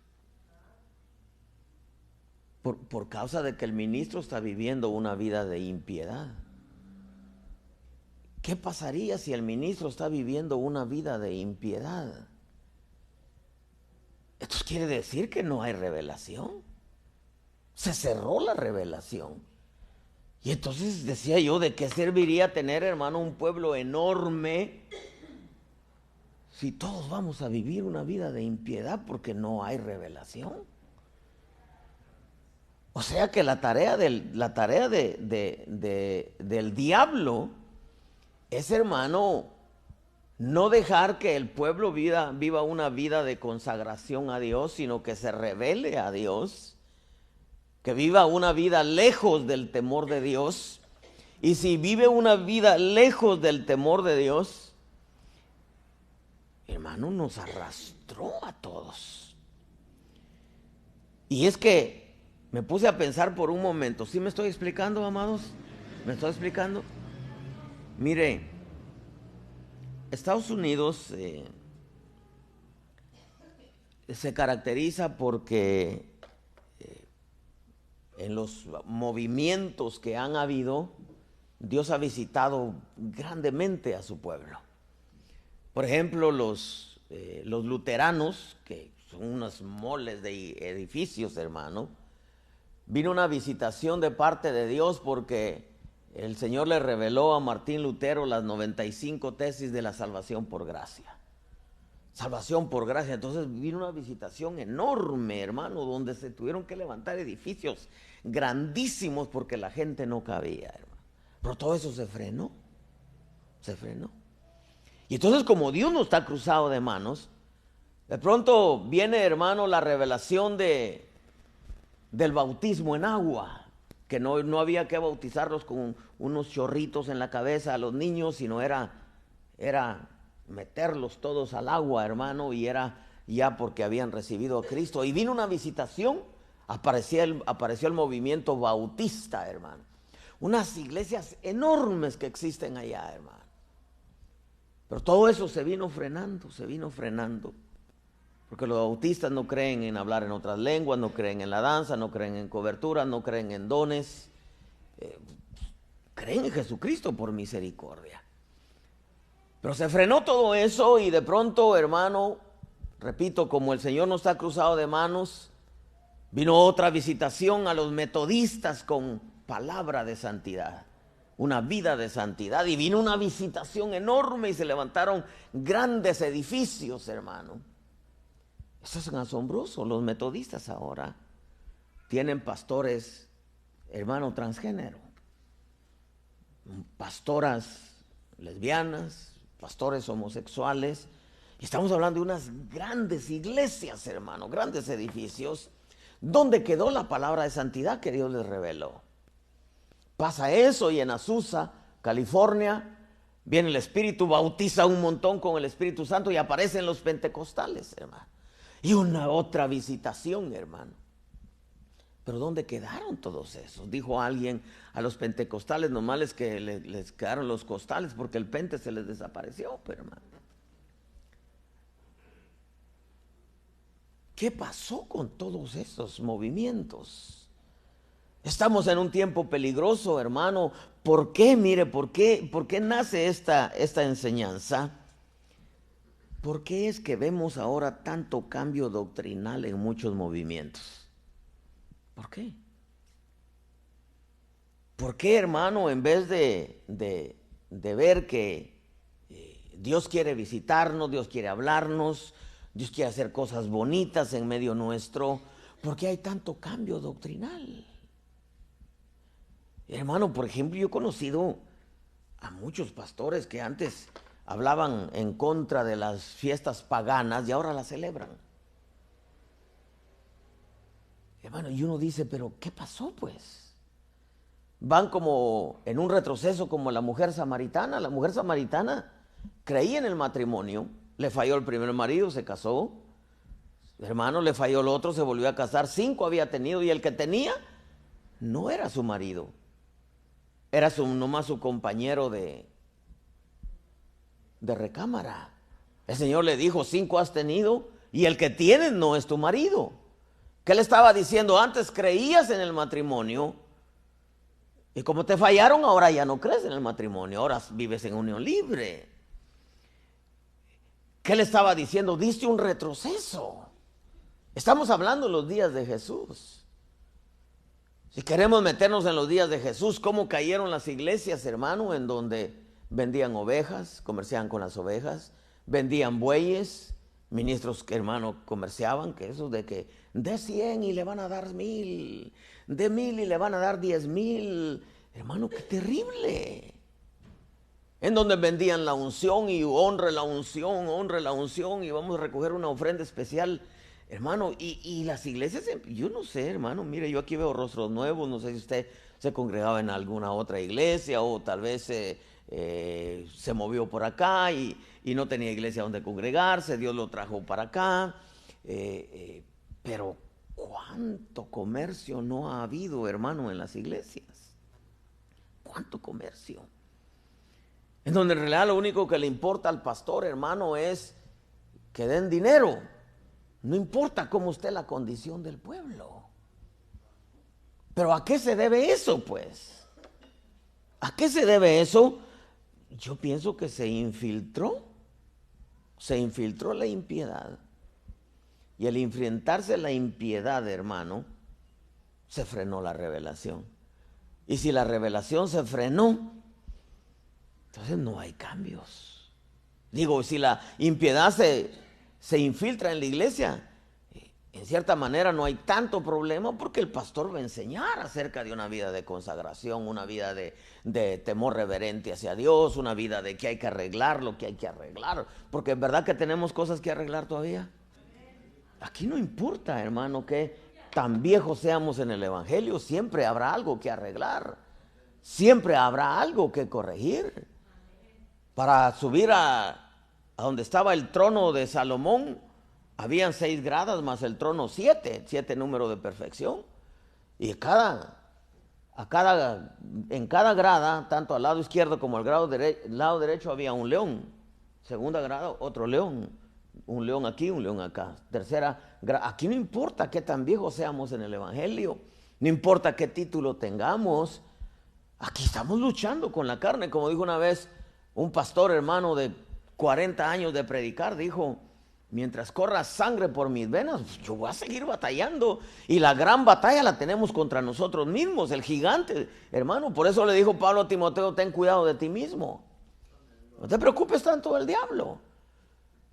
Por causa de que el ministro está viviendo una vida de impiedad. ¿Qué pasaría si el ministro está viviendo una vida de impiedad? Esto quiere decir que no hay revelación. Se cerró la revelación. Y entonces decía yo, ¿de qué serviría tener, hermano, un pueblo enorme si todos vamos a vivir una vida de impiedad porque no hay revelación? O sea que la tarea del diablo es, hermano, no dejar que el pueblo viva una vida de consagración a Dios, sino que se revele a Dios, que viva una vida lejos del temor de Dios. Y si vive una vida lejos del temor de Dios, hermano, nos arrastró a todos. Y es que me puse a pensar por un momento. ¿Sí me estoy explicando, amados? ¿Me estoy explicando? Mire, Estados Unidos se caracteriza porque en los movimientos que han habido, Dios ha visitado grandemente a su pueblo. Por ejemplo, los luteranos, que son unas moles de edificios, hermano, vino una visitación de parte de Dios porque el Señor le reveló a Martín Lutero las 95 tesis de la salvación por gracia. Salvación por gracia. Entonces vino una visitación enorme, hermano, donde se tuvieron que levantar edificios grandísimos porque la gente no cabía, hermano. Pero todo eso se frenó. Se frenó. Y entonces, como Dios no está cruzado de manos, de pronto viene, hermano, la revelación del bautismo en agua, que no había que bautizarlos con unos chorritos en la cabeza a los niños, sino era meterlos todos al agua, hermano, y era ya porque habían recibido a Cristo. Y vino una visitación, apareció el movimiento bautista, hermano. Unas iglesias enormes que existen allá, hermano. Pero todo eso se vino frenando. Porque los bautistas no creen en hablar en otras lenguas, no creen en la danza, no creen en cobertura, no creen en dones. Creen en Jesucristo por misericordia. Pero se frenó todo eso y de pronto, hermano, repito, como el Señor no está cruzado de manos, vino otra visitación a los metodistas con palabra de santidad, una vida de santidad, y vino una visitación enorme y se levantaron grandes edificios, hermano. Eso es asombroso. Los metodistas ahora tienen pastores, hermano, transgénero, pastoras lesbianas, pastores homosexuales. Y estamos hablando de unas grandes iglesias, hermano, grandes edificios, donde quedó la palabra de santidad que Dios les reveló. Pasa eso y en Azusa, California, viene el Espíritu, bautiza un montón con el Espíritu Santo y aparecen los pentecostales, hermano. Y una otra visitación, hermano. Pero ¿dónde quedaron todos esos? Dijo alguien, a los pentecostales nomás les quedaron los costales porque el pente se les desapareció, pero hermano. ¿Qué pasó con todos esos movimientos? Estamos en un tiempo peligroso, hermano. ¿Por qué? Mire, ¿por qué nace esta enseñanza? ¿Por qué es que vemos ahora tanto cambio doctrinal en muchos movimientos? ¿Por qué? ¿Por qué, hermano, en vez de ver que Dios quiere visitarnos, Dios quiere hablarnos, Dios quiere hacer cosas bonitas en medio nuestro, por qué hay tanto cambio doctrinal? Hermano, por ejemplo, yo he conocido a muchos pastores que antes hablaban en contra de las fiestas paganas y ahora las celebran. Hermano, y uno dice, pero ¿qué pasó pues? Van como en un retroceso como la mujer samaritana. La mujer samaritana creía en el matrimonio, le falló el primer marido, se casó. Hermano, le falló el otro, se volvió a casar. 5 había tenido y el que tenía no era su marido. Era nomás su compañero de recámara. El Señor le dijo, 5 has tenido y el que tienes no es tu marido. ¿Qué le estaba diciendo? Antes creías en el matrimonio y como te fallaron, ahora ya no crees en el matrimonio, ahora vives en unión libre. ¿Qué le estaba diciendo? Diste un retroceso. Estamos hablando de los días de Jesús. Si queremos meternos en los días de Jesús, ¿cómo cayeron las iglesias, hermano? En donde vendían ovejas, comerciaban con las ovejas, vendían bueyes, Ministros que, hermano, comerciaban que eso de que de 100 y le van a dar 1000, de 1000 y le van a dar 10,000. Hermano, qué terrible. En donde vendían la unción y honre la unción y vamos a recoger una ofrenda especial. Hermano, y las iglesias, yo no sé, hermano, mire, yo aquí veo rostros nuevos, no sé si usted se congregaba en alguna otra iglesia o tal vez se movió por acá y no tenía iglesia donde congregarse, Dios lo trajo para acá, pero ¿cuánto comercio no ha habido, hermano, en las iglesias? ¿Cuánto comercio? En donde en realidad lo único que le importa al pastor, hermano, es que den dinero. No importa cómo esté la condición del pueblo. Pero ¿a qué se debe eso, pues? ¿A qué se debe eso? Yo pienso que se infiltró la impiedad. Y al enfrentarse la impiedad, hermano, se frenó la revelación. Y si la revelación se frenó, entonces no hay cambios. Digo, si la impiedad se infiltra en la iglesia, en cierta manera no hay tanto problema porque el pastor va a enseñar acerca de una vida de consagración, una vida de temor reverente hacia Dios, una vida de que hay que arreglar lo que hay que arreglar, porque es verdad que tenemos cosas que arreglar todavía. Aquí no importa, hermano, que tan viejos seamos en el evangelio, siempre habrá algo que arreglar, siempre habrá algo que corregir. Para subir a donde estaba el trono de Salomón, habían 6 gradas más el trono 7 número de perfección. Y en cada grada, tanto al lado izquierdo como al lado derecho, había un león. Segunda grada, otro león. Un león aquí, un león acá. Tercera grada. Aquí no importa qué tan viejos seamos en el evangelio, no importa qué título tengamos. Aquí estamos luchando con la carne. Como dijo una vez un pastor, hermano, de 40 años de predicar, dijo: mientras corra sangre por mis venas, yo voy a seguir batallando. Y la gran batalla la tenemos contra nosotros mismos, el gigante, hermano. Por eso le dijo Pablo a Timoteo: ten cuidado de ti mismo. No te preocupes tanto del diablo.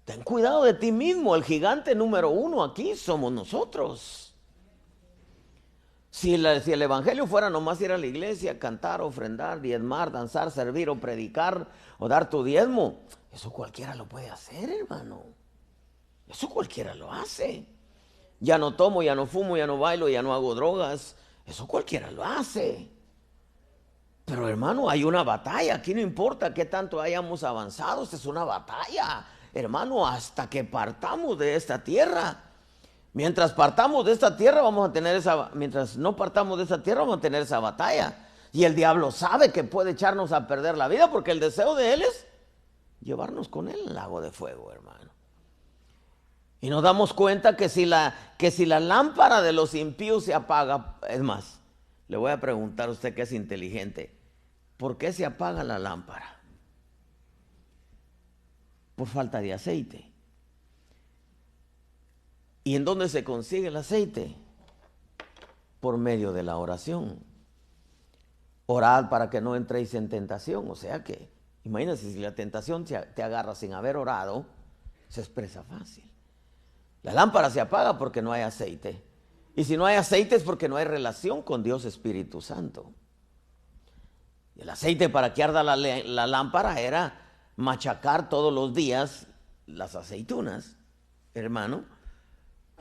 Ten cuidado de ti mismo. El gigante número 1 aquí somos nosotros. Si el evangelio fuera nomás ir a la iglesia, cantar, ofrendar, diezmar, danzar, servir o predicar o dar tu diezmo, eso cualquiera lo puede hacer, hermano. Eso cualquiera lo hace. Ya no tomo, ya no fumo, ya no bailo, ya no hago drogas. Eso cualquiera lo hace. Pero, hermano, hay una batalla. Aquí no importa qué tanto hayamos avanzado. Esta es una batalla, hermano, hasta que partamos de esta tierra. Mientras partamos de esta tierra mientras no partamos de esta tierra vamos a tener esa batalla. Y el diablo sabe que puede echarnos a perder la vida porque el deseo de él es llevarnos con él al lago de fuego, hermano. Y nos damos cuenta que si la lámpara de los impíos se apaga, es más, le voy a preguntar a usted que es inteligente, ¿por qué se apaga la lámpara? Por falta de aceite. ¿Y en dónde se consigue el aceite? Por medio de la oración. Orad para que no entréis en tentación. O sea que, imagínense, si la tentación te agarra sin haber orado, se expresa fácil. La lámpara se apaga porque no hay aceite. Y si no hay aceite es porque no hay relación con Dios Espíritu Santo. Y el aceite para que arda la lámpara era machacar todos los días las aceitunas, hermano.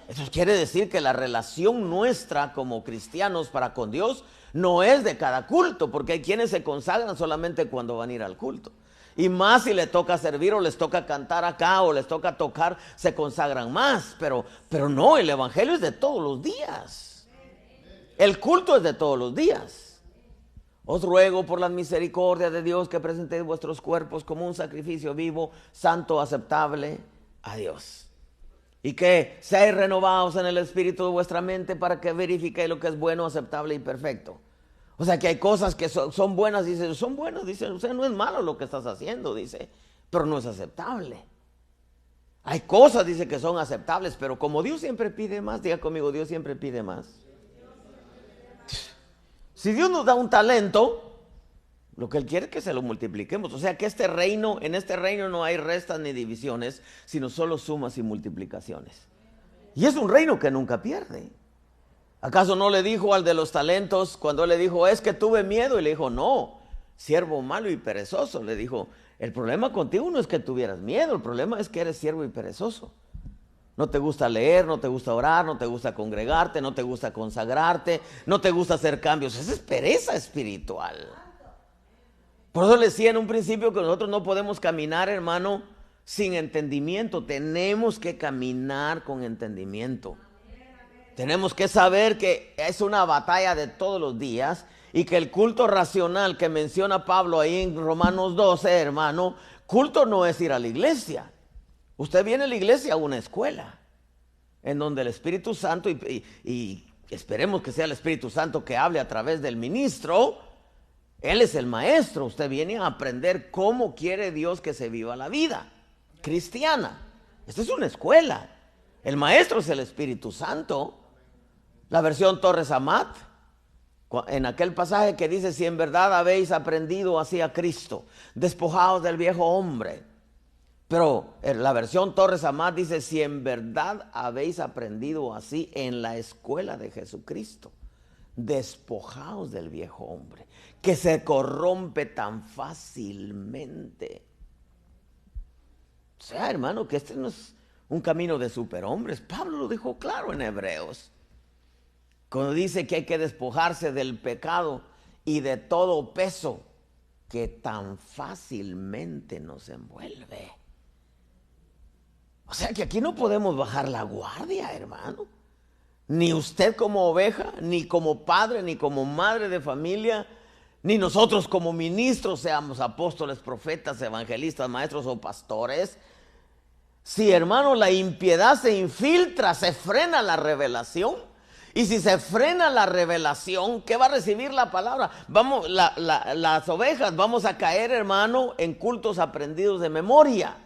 Eso quiere decir que la relación nuestra como cristianos para con Dios no es de cada culto, porque hay quienes se consagran solamente cuando van a ir al culto. Y más si les toca servir o les toca cantar acá o les toca tocar, se consagran más. Pero no, el evangelio es de todos los días. El culto es de todos los días. Os ruego por la misericordia de Dios que presentéis vuestros cuerpos como un sacrificio vivo, santo, aceptable a Dios. Y que seáis renovados en el espíritu de vuestra mente para que verifiquéis lo que es bueno, aceptable y perfecto. O sea que hay cosas que son buenas, dice, son buenas, dice, o sea, no es malo lo que estás haciendo, dice, pero no es aceptable. Hay cosas, dice, que son aceptables, pero como Dios siempre pide más, diga conmigo, Dios siempre pide más. Si Dios nos da un talento, Lo que Él quiere es que se lo multipliquemos. O sea que en este reino no hay restas ni divisiones, sino solo sumas y multiplicaciones. Y es un reino que nunca pierde. ¿Acaso no le dijo al de los talentos cuando le dijo, es que tuve miedo? Y le dijo, no, siervo malo y perezoso. Le dijo, el problema contigo no es que tuvieras miedo, el problema es que eres siervo y perezoso. No te gusta leer, no te gusta orar, no te gusta congregarte, no te gusta consagrarte, no te gusta hacer cambios. Esa es pereza espiritual. Por eso le decía en un principio que nosotros no podemos caminar, hermano, sin entendimiento. Tenemos que caminar con entendimiento. Tenemos que saber que es una batalla de todos los días y que el culto racional que menciona Pablo ahí en Romanos 12, hermano, culto no es ir a la iglesia. Usted viene a la iglesia a una escuela en donde el Espíritu Santo, y esperemos que sea el Espíritu Santo que hable a través del ministro, Él es el maestro. Usted viene a aprender cómo quiere Dios que se viva la vida cristiana. Esta es una escuela. El maestro es el Espíritu Santo. La versión Torres Amat, en aquel pasaje que dice, si en verdad habéis aprendido así a Cristo, despojaos del viejo hombre. Pero la versión Torres Amat dice, si en verdad habéis aprendido así en la escuela de Jesucristo, despojaos del viejo hombre, que se corrompe tan fácilmente. O sea, hermano, que este no es un camino de superhombres. Pablo lo dijo claro en Hebreos, cuando dice que hay que despojarse del pecado y de todo peso que tan fácilmente nos envuelve. O sea que aquí no podemos bajar la guardia, hermano. Ni usted como oveja, ni como padre, ni como madre de familia, ni nosotros como ministros, seamos apóstoles, profetas, evangelistas, maestros o pastores. Si, hermano, la impiedad se infiltra, se frena la revelación. Y si se frena la revelación, ¿qué va a recibir la palabra? Vamos, las ovejas vamos a caer, hermano, en cultos aprendidos de memoria,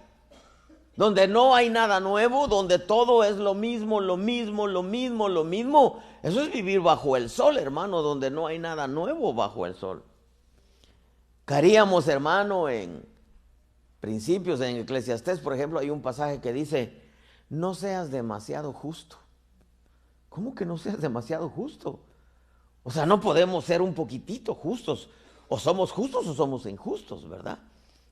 donde no hay nada nuevo, donde todo es lo mismo, lo mismo, lo mismo, lo mismo. Eso es vivir bajo el sol, hermano, donde no hay nada nuevo bajo el sol. Caeríamos, hermano, en principios, en Eclesiastés, por ejemplo, hay un pasaje que dice, no seas demasiado justo. ¿Cómo que no seas demasiado justo? O sea, no podemos ser un poquitito justos. O somos justos o somos injustos, ¿verdad?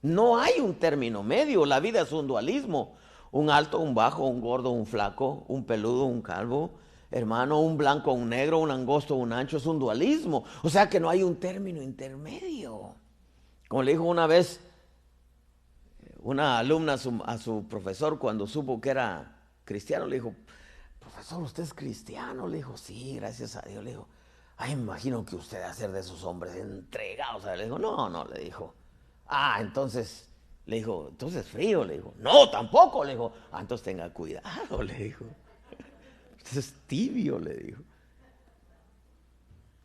No hay un término medio. La vida es un dualismo. Un alto, un bajo, un gordo, un flaco, un peludo, un calvo. Hermano, un blanco, un negro, un angosto, un ancho. Es un dualismo. O sea que no hay un término intermedio. Como le dijo una vez una alumna a su profesor cuando supo que era cristiano, le dijo, profesor, ¿usted es cristiano? Le dijo, sí, gracias a Dios. Le dijo, ay, me imagino que usted va a ser de esos hombres entregados. Le dijo, no, le dijo. Ah, entonces, le dijo, entonces frío. Le dijo, no, tampoco. Le dijo, ah, entonces tenga cuidado, le dijo. Usted es tibio, le dijo.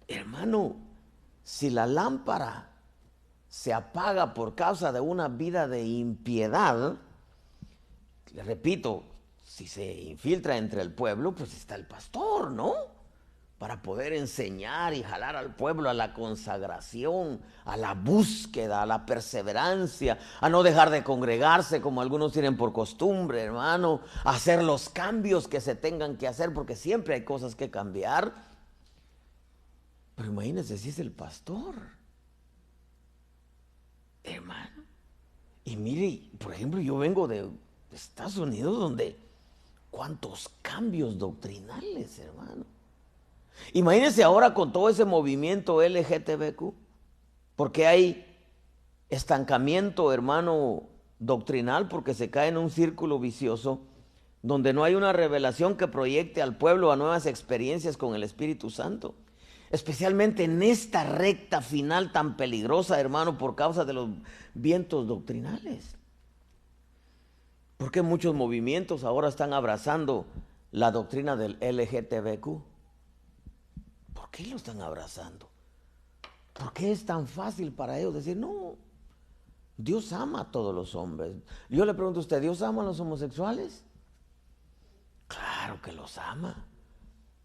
Hermano, si la lámpara se apaga por causa de una vida de impiedad, le repito, si se infiltra entre el pueblo, pues está el pastor, ¿no? Para poder enseñar y jalar al pueblo a la consagración, a la búsqueda, a la perseverancia, a no dejar de congregarse como algunos tienen por costumbre, hermano, a hacer los cambios que se tengan que hacer, porque siempre hay cosas que cambiar. Pero imagínense si es el pastor, hermano. Y mire, por ejemplo, yo vengo de Estados Unidos, donde cuántos cambios doctrinales, hermano. Imagínense ahora con todo ese movimiento LGTBQ, porque hay estancamiento, hermano, doctrinal, porque se cae en un círculo vicioso donde no hay una revelación que proyecte al pueblo a nuevas experiencias con el Espíritu Santo. Especialmente en esta recta final tan peligrosa, hermano, por causa de los vientos doctrinales. ¿Por qué muchos movimientos ahora están abrazando la doctrina del LGTBQ? ¿Por qué lo están abrazando? ¿Por qué es tan fácil para ellos decir, no, Dios ama a todos los hombres? Yo le pregunto a usted, ¿Dios ama a los homosexuales? Claro que los ama.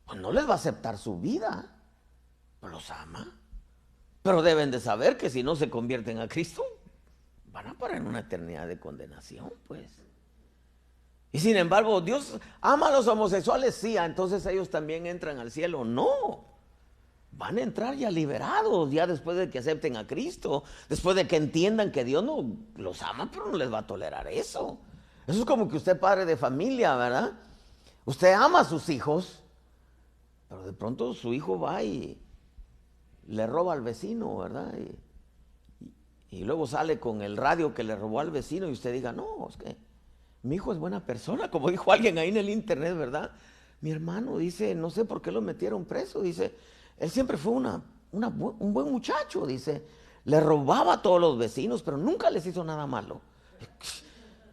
Pues no les va a aceptar su vida, pero los ama. Pero deben de saber que si no se convierten a Cristo, van a parar en una eternidad de condenación, pues. Y sin embargo, Dios ama a los homosexuales, sí, entonces ellos también entran al cielo. No, van a entrar ya liberados, ya después de que acepten a Cristo, después de que entiendan que Dios no los ama, pero no les va a tolerar eso. Eso es como que usted, padre de familia, ¿verdad? Usted ama a sus hijos, pero de pronto su hijo va y le roba al vecino, ¿verdad? Y luego sale con el radio que le robó al vecino y usted diga, no, es que mi hijo es buena persona, como dijo alguien ahí en el internet, ¿verdad? Mi hermano dice, no sé por qué lo metieron preso, dice, él siempre fue un buen muchacho, dice, le robaba a todos los vecinos, pero nunca les hizo nada malo.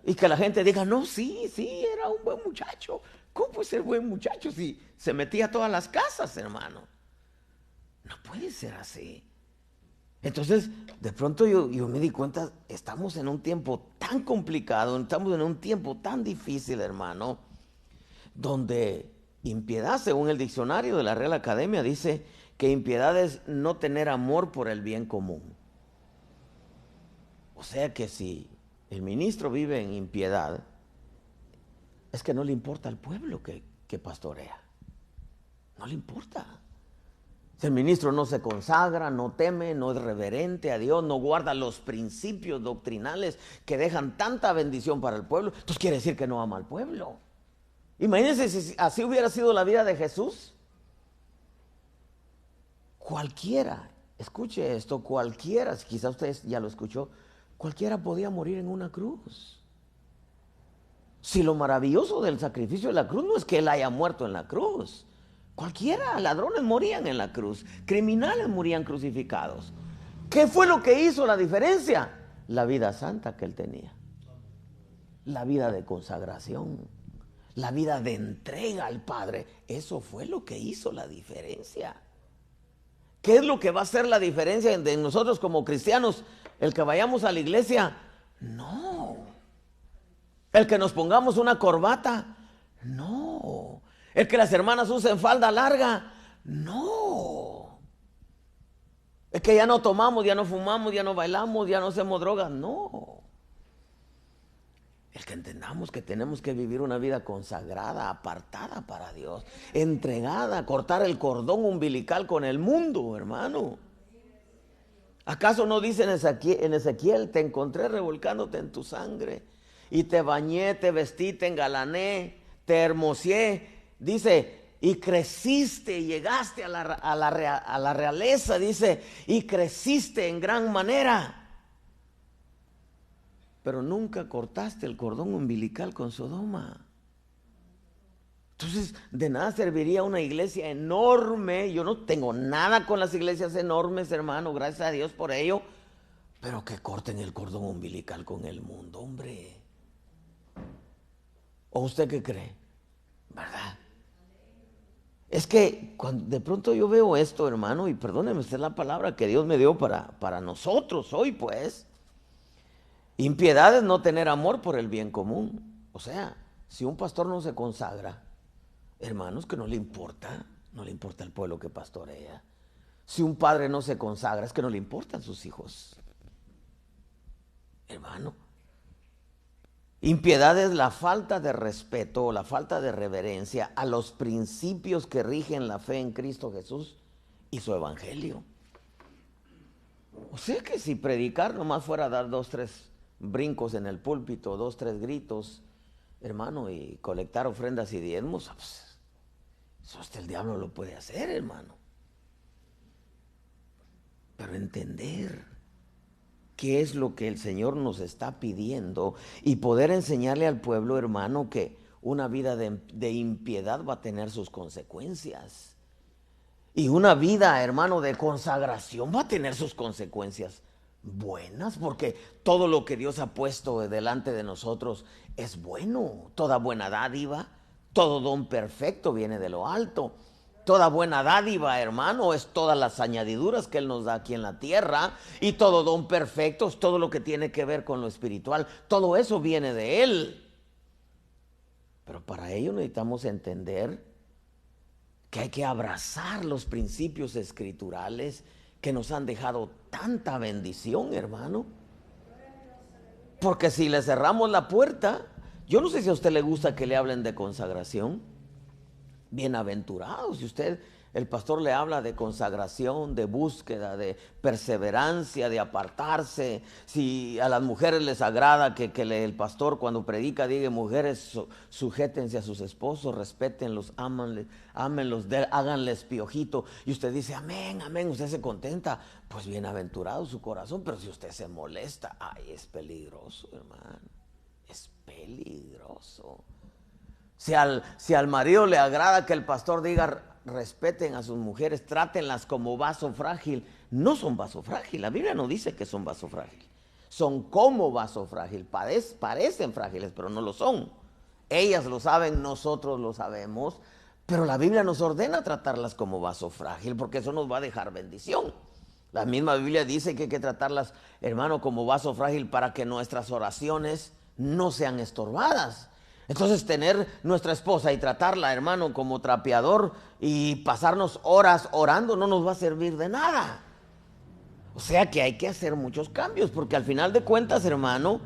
Y que la gente diga, no, sí, era un buen muchacho. ¿Cómo puede ser buen muchacho si se metía a todas las casas, hermano? No puede ser así. Entonces, de pronto yo me di cuenta, estamos en un tiempo tan complicado, estamos en un tiempo tan difícil, hermano, donde impiedad, según el diccionario de la Real Academia, dice que impiedad es no tener amor por el bien común. O sea que si el ministro vive en impiedad, es que no le importa al pueblo que pastorea. No le importa. Si el ministro no se consagra, no teme, no es reverente a Dios, no guarda los principios doctrinales que dejan tanta bendición para el pueblo, entonces quiere decir que no ama al pueblo. Imagínense si así hubiera sido la vida de Jesús. Cualquiera, escuche esto, cualquiera, quizás usted ya lo escuchó, cualquiera podía morir en una cruz. Si lo maravilloso del sacrificio de la cruz no es que él haya muerto en la cruz. Cualquiera, ladrones morían en la cruz, criminales morían crucificados. ¿Qué fue lo que hizo la diferencia? La vida santa que él tenía, la vida de consagración, la vida de entrega al Padre. Eso fue lo que hizo la diferencia. ¿Qué es lo que va a hacer la diferencia de nosotros como cristianos? ¿El que vayamos a la iglesia? No. ¿El que nos pongamos una corbata? No. ¿El que las hermanas usen falda larga? No. ¿El que ya no tomamos, ya no fumamos, ya no bailamos, ya no hacemos drogas? No. El que entendamos que tenemos que vivir una vida consagrada, apartada para Dios, entregada, cortar el cordón umbilical con el mundo, hermano. ¿Acaso no dice en Ezequiel, te encontré revolcándote en tu sangre y te bañé, te vestí, te engalané, te hermosé? Dice, y creciste, llegaste a la realeza, dice, y creciste en gran manera. Pero nunca cortaste el cordón umbilical con Sodoma. Entonces, de nada serviría una iglesia enorme. Yo no tengo nada con las iglesias enormes, hermano, gracias a Dios por ello. Pero que corten el cordón umbilical con el mundo, hombre. ¿O usted qué cree? ¿Verdad? Es que cuando de pronto yo veo esto, hermano, y perdóneme, esta es la palabra que Dios me dio para nosotros hoy, pues. Impiedad es no tener amor por el bien común. O sea, si un pastor no se consagra, hermanos, que no le importa el pueblo que pastorea. Si un padre no se consagra, es que no le importan sus hijos. Hermano, impiedad es la falta de respeto o la falta de reverencia a los principios que rigen la fe en Cristo Jesús y su evangelio. O sea que si predicar nomás fuera a dar 2, 3 brincos en el púlpito, 2, 3 gritos, hermano, y colectar ofrendas y diezmos, pues, eso hasta el diablo lo puede hacer, hermano. Pero entender qué es lo que el Señor nos está pidiendo y poder enseñarle al pueblo, hermano, que una vida de impiedad va a tener sus consecuencias. Y una vida, hermano, de consagración va a tener sus consecuencias buenas, porque todo lo que Dios ha puesto delante de nosotros es bueno. Toda buena dádiva, todo don perfecto viene de lo alto. Toda buena dádiva, hermano, es todas las añadiduras que Él nos da aquí en la tierra. Y todo don perfecto es todo lo que tiene que ver con lo espiritual. Todo eso viene de Él. Pero para ello necesitamos entender que hay que abrazar los principios escriturales que nos han dejado tanta bendición, hermano. Porque si le cerramos la puerta, yo no sé si a usted le gusta que le hablen de consagración. Bienaventurados, si usted, el pastor le habla de consagración, de búsqueda, de perseverancia, de apartarse. Si a las mujeres les agrada que el pastor cuando predica diga: mujeres, sujétense a sus esposos, respétenlos, ámenlos, háganles piojito, y usted dice amén, amén, usted se contenta, pues bienaventurado su corazón. Pero si usted se molesta, ay, es peligroso, hermano, es peligroso. Si al marido le agrada que el pastor diga: respeten a sus mujeres, trátenlas como vaso frágil. No son vaso frágil, la Biblia no dice que son vaso frágil. Son como vaso frágil, parecen frágiles, pero no lo son. Ellas lo saben, nosotros lo sabemos, pero la Biblia nos ordena tratarlas como vaso frágil, porque eso nos va a dejar bendición. La misma Biblia dice que hay que tratarlas, hermano, como vaso frágil para que nuestras oraciones no sean estorbadas. Entonces, tener nuestra esposa y tratarla, hermano, como trapeador y pasarnos horas orando no nos va a servir de nada. O sea que hay que hacer muchos cambios, porque al final de cuentas, hermano,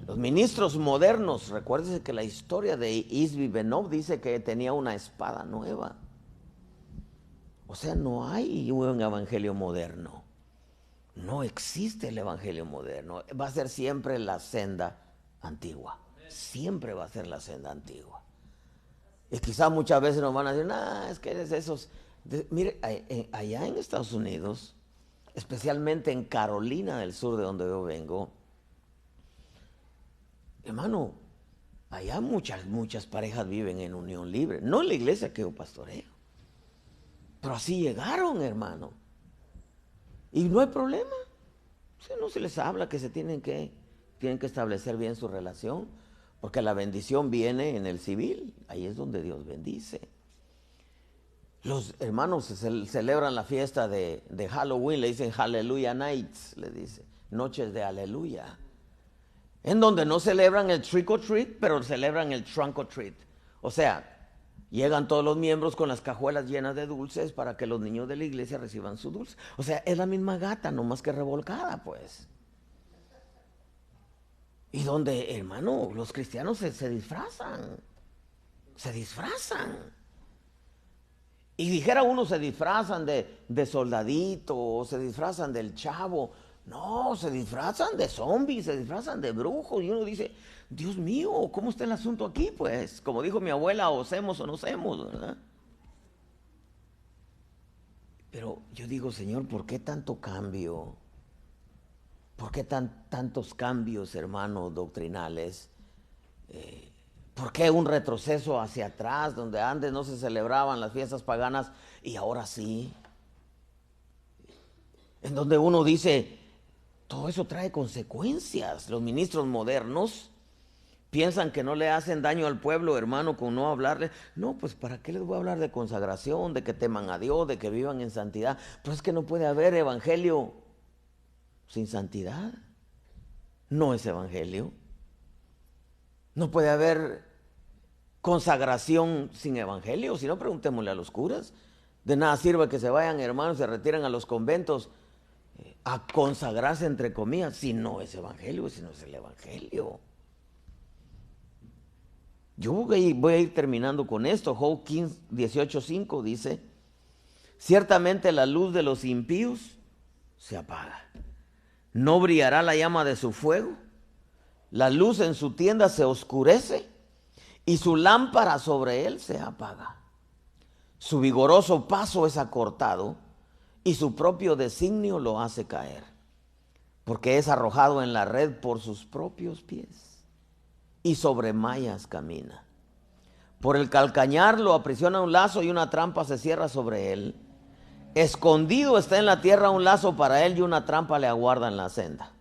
los ministros modernos, recuérdense que la historia de Isbi Benob dice que tenía una espada nueva. O sea, no hay un evangelio moderno. No existe el evangelio moderno. Va a ser siempre la senda antigua. Siempre va a ser la senda antigua. Y quizás muchas veces nos van a decir: es que eres esos. Mire, allá en Estados Unidos, especialmente en Carolina del Sur, de donde yo vengo, hermano, allá muchas parejas viven en unión libre. No en la iglesia que yo pastoreo, pero así llegaron, hermano. Y no hay problema. No se les habla que tienen que establecer bien su relación. Porque la bendición viene en el civil, ahí es donde Dios bendice. Los hermanos celebran la fiesta de Halloween, le dicen Hallelujah Nights, le dice, noches de aleluya. En donde no celebran el trick or treat, pero celebran el trunk or treat. O sea, llegan todos los miembros con las cajuelas llenas de dulces para que los niños de la iglesia reciban su dulce. O sea, es la misma gata, no más que revolcada, pues. Y donde, hermano, los cristianos se disfrazan. Se disfrazan. Y dijera uno, se disfrazan de soldadito, o se disfrazan del chavo. No, se disfrazan de zombies, se disfrazan de brujos. Y uno dice: Dios mío, ¿cómo está el asunto aquí? Pues, como dijo mi abuela, o semos o no semos, ¿verdad? Pero yo digo: Señor, ¿por qué tanto cambio? ¿Por qué tantos cambios, hermanos, doctrinales? ¿Por qué un retroceso hacia atrás, donde antes no se celebraban las fiestas paganas y ahora sí? En donde uno dice, todo eso trae consecuencias. Los ministros modernos piensan que no le hacen daño al pueblo, hermano, con no hablarle. No, pues ¿para qué les voy a hablar de consagración, de que teman a Dios, de que vivan en santidad? Pues es que no puede haber evangelio sin santidad. No es evangelio. No puede haber consagración sin evangelio. Si no, preguntémosle a los curas. De nada sirve que se vayan, hermanos, se retiren a los conventos a consagrarse, entre comillas, si no es evangelio, si no es el evangelio. Yo voy a ir terminando con esto. Job 18:5 dice: ciertamente la luz de los impíos se apaga. No brillará la llama de su fuego. La luz en su tienda se oscurece y su lámpara sobre él se apaga. Su vigoroso paso es acortado y su propio designio lo hace caer, porque es arrojado en la red por sus propios pies y sobre mallas camina. Por el calcañar lo aprisiona un lazo y una trampa se cierra sobre él. Escondido está en la tierra un lazo para él y una trampa le aguarda en la senda.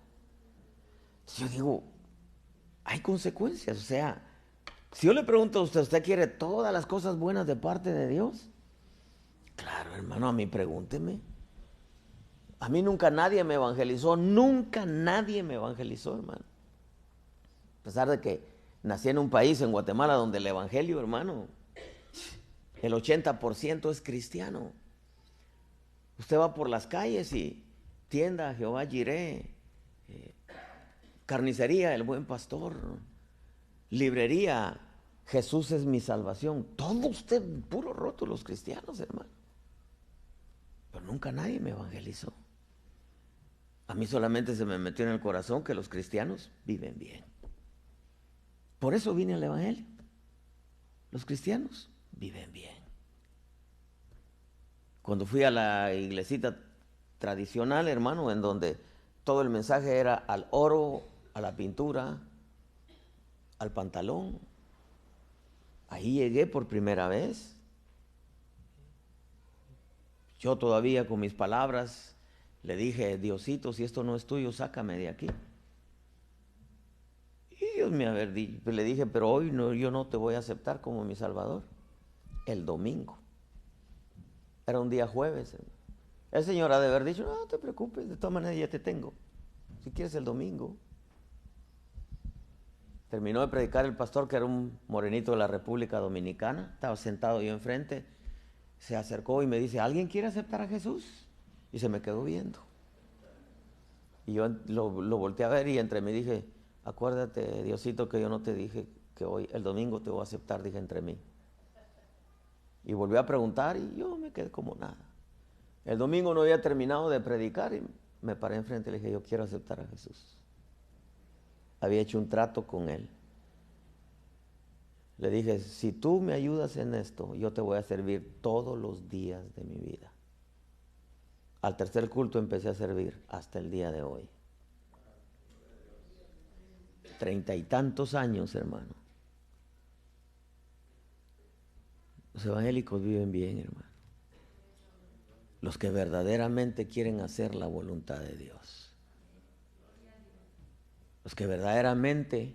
Yo digo, hay consecuencias. O sea, si yo le pregunto a usted, ¿usted quiere todas las cosas buenas de parte de Dios? Claro, hermano, a mí pregúnteme. A mí nunca nadie me evangelizó, nunca nadie me evangelizó, hermano. A pesar de que nací en un país, en Guatemala, donde el evangelio, hermano, el 80% es cristiano. Usted va por las calles y tienda Jehová Jireh, carnicería El Buen Pastor, librería Jesús es mi salvación. Todo usted puro roto los cristianos, hermano. Pero nunca nadie me evangelizó. A mí solamente se me metió en el corazón que los cristianos viven bien. Por eso vine al evangelio. Los cristianos viven bien. Cuando fui a la iglesita tradicional, hermano, en donde todo el mensaje era al oro, a la pintura, al pantalón, ahí llegué por primera vez. Yo todavía con mis palabras le dije, Diosito, si esto no es tuyo, sácame de aquí. Y Dios le dije, pero hoy no, yo no te voy a aceptar como mi Salvador. El domingo. Era un día jueves. El Señor ha de haber dicho, no te preocupes, de todas maneras ya te tengo. Si quieres el domingo. Terminó de predicar el pastor, que era un morenito de la República Dominicana. Estaba sentado yo enfrente. Se acercó y me dice, ¿alguien quiere aceptar a Jesús? Y se me quedó viendo. Y yo lo volteé a ver y entre mí dije, acuérdate, Diosito, que yo no te dije que hoy, el domingo te voy a aceptar, dije entre mí. Y volvió a preguntar y yo me quedé como nada. El domingo no había terminado de predicar y me paré enfrente y le dije, yo quiero aceptar a Jesús. Había hecho un trato con él. Le dije, si tú me ayudas en esto, yo te voy a servir todos los días de mi vida. Al tercer culto empecé a servir hasta el día de hoy. 30 y tantos años, hermano. Los evangélicos viven bien, hermano. Los que verdaderamente quieren hacer la voluntad de Dios. Los que verdaderamente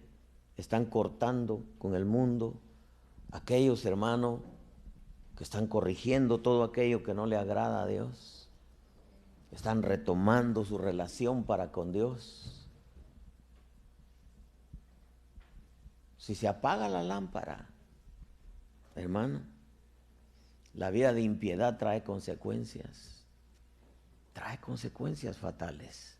están cortando con el mundo. Aquellos, hermano, que están corrigiendo todo aquello que no le agrada a Dios. Están retomando su relación para con Dios. Si se apaga la lámpara, hermano, la vida de impiedad trae consecuencias fatales.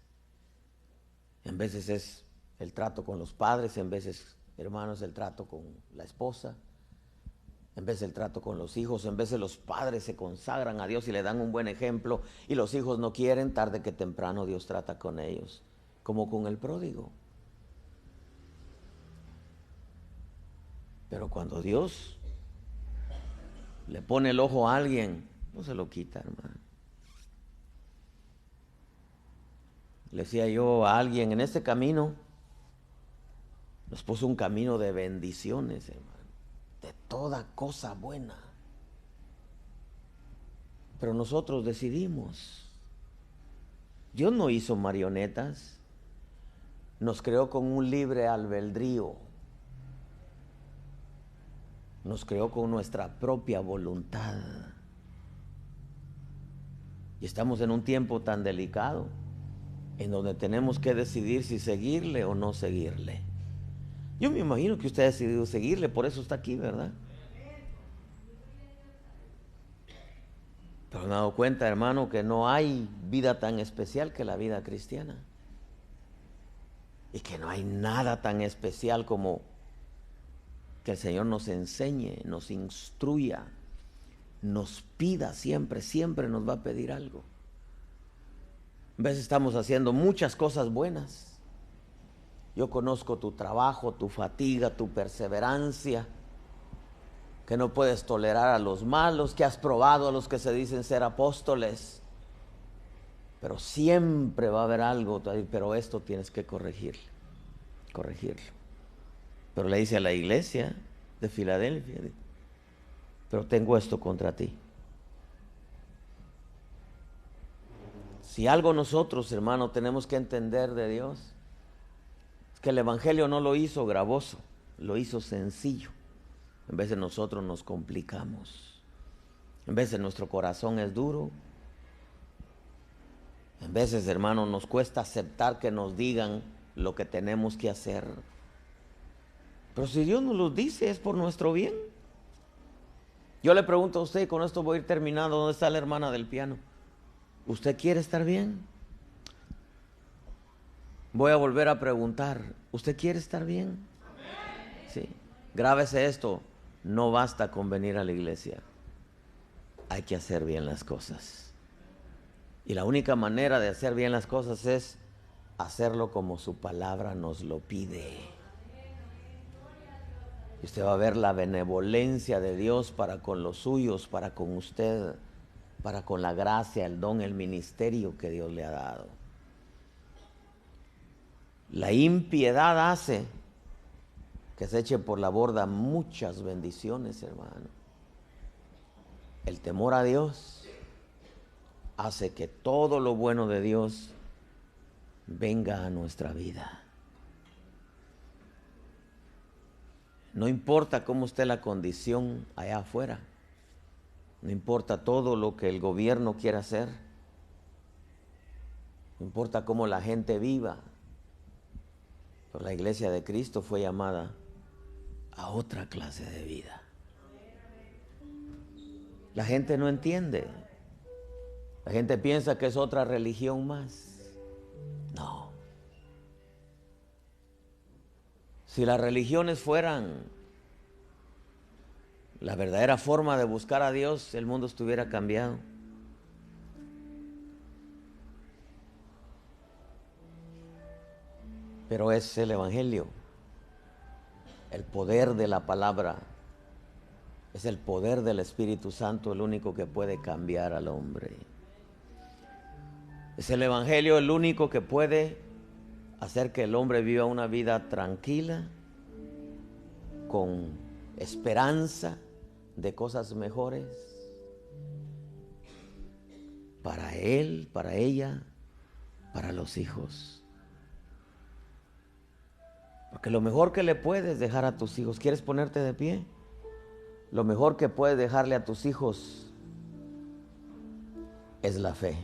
En veces es el trato con los padres, en veces, hermanos, el trato con la esposa, en vez del trato con los hijos, en vez de los padres se consagran a Dios y le dan un buen ejemplo y los hijos no quieren, tarde que temprano Dios trata con ellos, como con el pródigo. Pero cuando Dios le pone el ojo a alguien, no se lo quita, hermano. Le decía yo a alguien, en este camino nos puso un camino de bendiciones, hermano. De toda cosa buena. Pero nosotros decidimos. Dios no hizo marionetas. Nos creó con un libre albedrío. Nos creó con nuestra propia voluntad. Y estamos en un tiempo tan delicado en donde tenemos que decidir si seguirle o no seguirle. Yo me imagino que usted ha decidido seguirle, por eso está aquí, ¿verdad? Pero me he dado cuenta, hermano, que no hay vida tan especial que la vida cristiana. Y que no hay nada tan especial como que el Señor nos enseñe, nos instruya, nos pida siempre, siempre nos va a pedir algo. A veces estamos haciendo muchas cosas buenas. Yo conozco tu trabajo, tu fatiga, tu perseverancia, que no puedes tolerar a los malos, que has probado a los que se dicen ser apóstoles. Pero siempre va a haber algo, pero esto tienes que corregirlo. Pero le dice a la iglesia de Filadelfia, pero tengo esto contra ti. Si algo nosotros, hermano, tenemos que entender de Dios, es que el evangelio no lo hizo gravoso, lo hizo sencillo. En vez de nosotros nos complicamos. En vez de nuestro corazón es duro. En veces, hermano, nos cuesta aceptar que nos digan lo que tenemos que hacer. Pero si Dios nos lo dice, es por nuestro bien. Yo le pregunto a usted, y con esto voy a ir terminando, ¿dónde está la hermana del piano? ¿Usted quiere estar bien? Voy a volver a preguntar, ¿usted quiere estar bien? Sí. Grábese esto, no basta con venir a la iglesia, hay que hacer bien las cosas. Y la única manera de hacer bien las cosas es hacerlo como su palabra nos lo pide. Y usted va a ver la benevolencia de Dios para con los suyos, para con usted, para con la gracia, el don, el ministerio que Dios le ha dado. La impiedad hace que se eche por la borda muchas bendiciones, hermano. El temor a Dios hace que todo lo bueno de Dios venga a nuestra vida. No importa cómo esté la condición allá afuera, no importa todo lo que el gobierno quiera hacer, no importa cómo la gente viva, pero la iglesia de Cristo fue llamada a otra clase de vida. La gente no entiende. La gente piensa que es otra religión más. No. Si las religiones fueran la verdadera forma de buscar a Dios, el mundo estuviera cambiado. Pero es el Evangelio, el poder de la palabra, es el poder del Espíritu Santo el único que puede cambiar al hombre. Es el Evangelio el único que puede hacer que el hombre viva una vida tranquila, con esperanza de cosas mejores para él, para ella, para los hijos. Porque lo mejor que le puedes dejar a tus hijos, ¿quieres ponerte de pie? Lo mejor que puedes dejarle a tus hijos es la fe.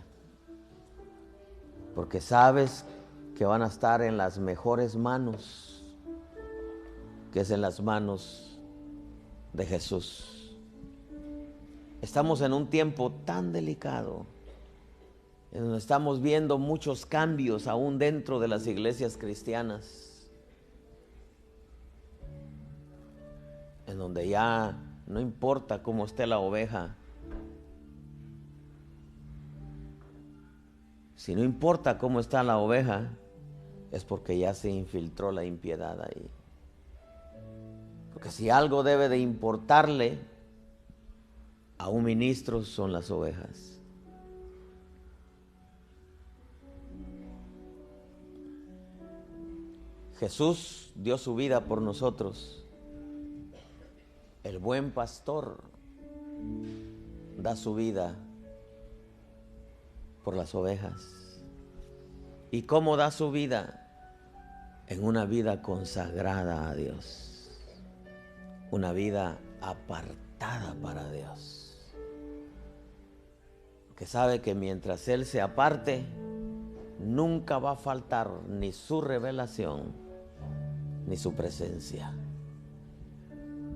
Porque sabes que van a estar en las mejores manos, que es en las manos de Jesús. Estamos en un tiempo tan delicado, en donde estamos viendo muchos cambios aún dentro de las iglesias cristianas, en donde ya no importa cómo esté la oveja, si no importa cómo está la oveja, es porque ya se infiltró la impiedad ahí. Porque si algo debe de importarle a un ministro son las ovejas. Jesús dio su vida por nosotros. El buen pastor da su vida por las ovejas. ¿Y cómo da su vida? En una vida consagrada a Dios, una vida apartada para Dios, que sabe que mientras Él se aparte, nunca va a faltar ni su revelación ni su presencia.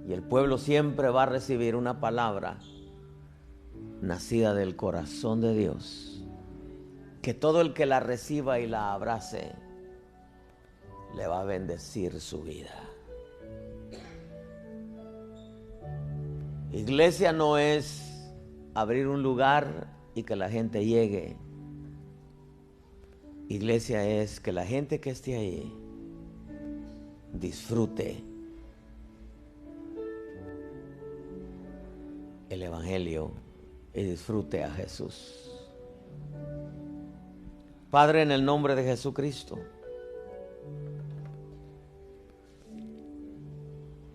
Y el pueblo siempre va a recibir una palabra nacida del corazón de Dios, que todo el que la reciba y la abrace le va a bendecir su vida. Iglesia no es abrir un lugar y que la gente llegue. Iglesia es que la gente que esté ahí disfrute el Evangelio y disfrute a Jesús. Padre, en el nombre de Jesucristo,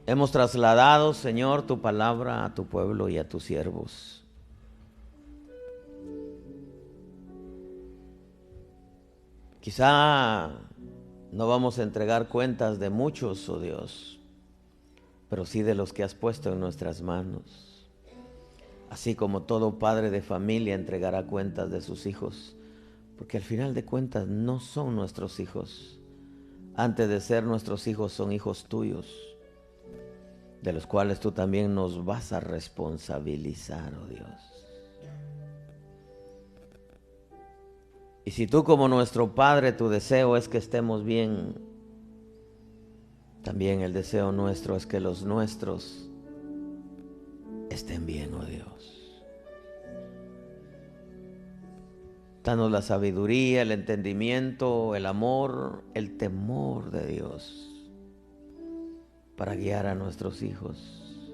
hemos trasladado, Señor, tu palabra a tu pueblo y a tus siervos. Quizá no vamos a entregar cuentas de muchos, oh Dios, pero sí de los que has puesto en nuestras manos. Así como todo padre de familia entregará cuentas de sus hijos, porque al final de cuentas no son nuestros hijos. Antes de ser nuestros hijos son hijos tuyos, de los cuales tú también nos vas a responsabilizar, oh Dios. Y si tú como nuestro Padre, tu deseo es que estemos bien, también el deseo nuestro es que los nuestros estén bien, oh Dios. Danos la sabiduría, el entendimiento, el amor, el temor de Dios para guiar a nuestros hijos,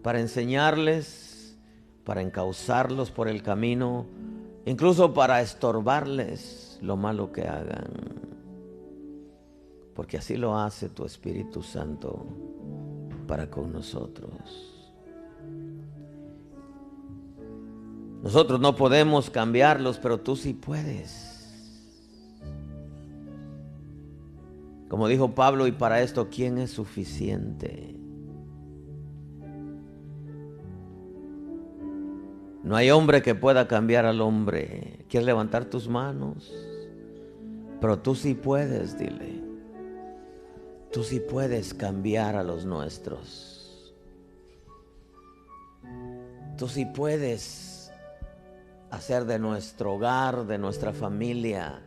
para enseñarles, para encauzarlos por el camino, incluso para estorbarles lo malo que hagan, porque así lo hace tu Espíritu Santo para con nosotros. Nosotros no podemos cambiarlos, pero tú sí puedes. Como dijo Pablo, y para esto, ¿quién es suficiente? No hay hombre que pueda cambiar al hombre. ¿Quieres levantar tus manos? Pero tú sí puedes, dile. Tú sí puedes cambiar a los nuestros. Tú sí puedes hacer de nuestro hogar, de nuestra familia,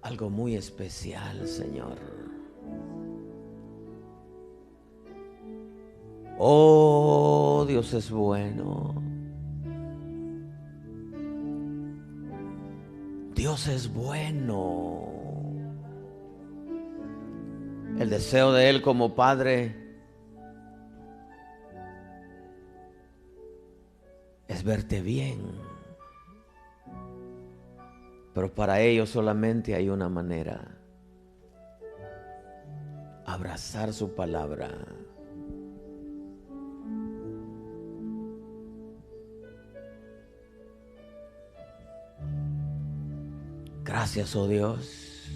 algo muy especial, Señor. Oh, Dios es bueno. Dios es bueno. El deseo de Él como Padre es verte bien. Pero para ello solamente hay una manera: abrazar su palabra. Gracias, oh Dios.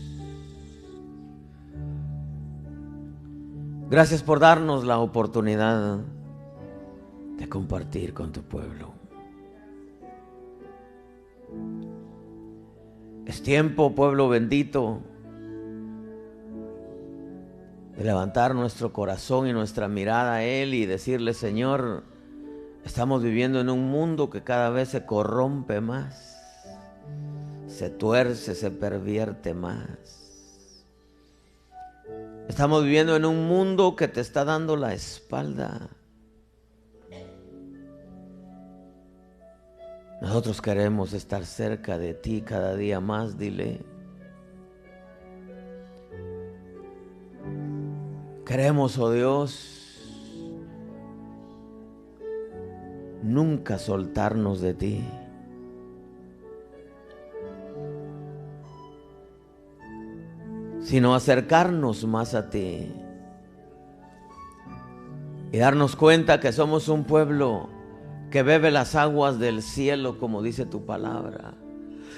Gracias por darnos la oportunidad de compartir con tu pueblo. Es tiempo, pueblo bendito, de levantar nuestro corazón y nuestra mirada a Él y decirle: Señor, estamos viviendo en un mundo que cada vez se corrompe más, se tuerce, se pervierte más. Estamos viviendo en un mundo que te está dando la espalda. Nosotros queremos estar cerca de ti cada día más, dile. Queremos, oh Dios, nunca soltarnos de ti. Sino acercarnos más a ti y darnos cuenta que somos un pueblo que bebe las aguas del cielo, como dice tu palabra.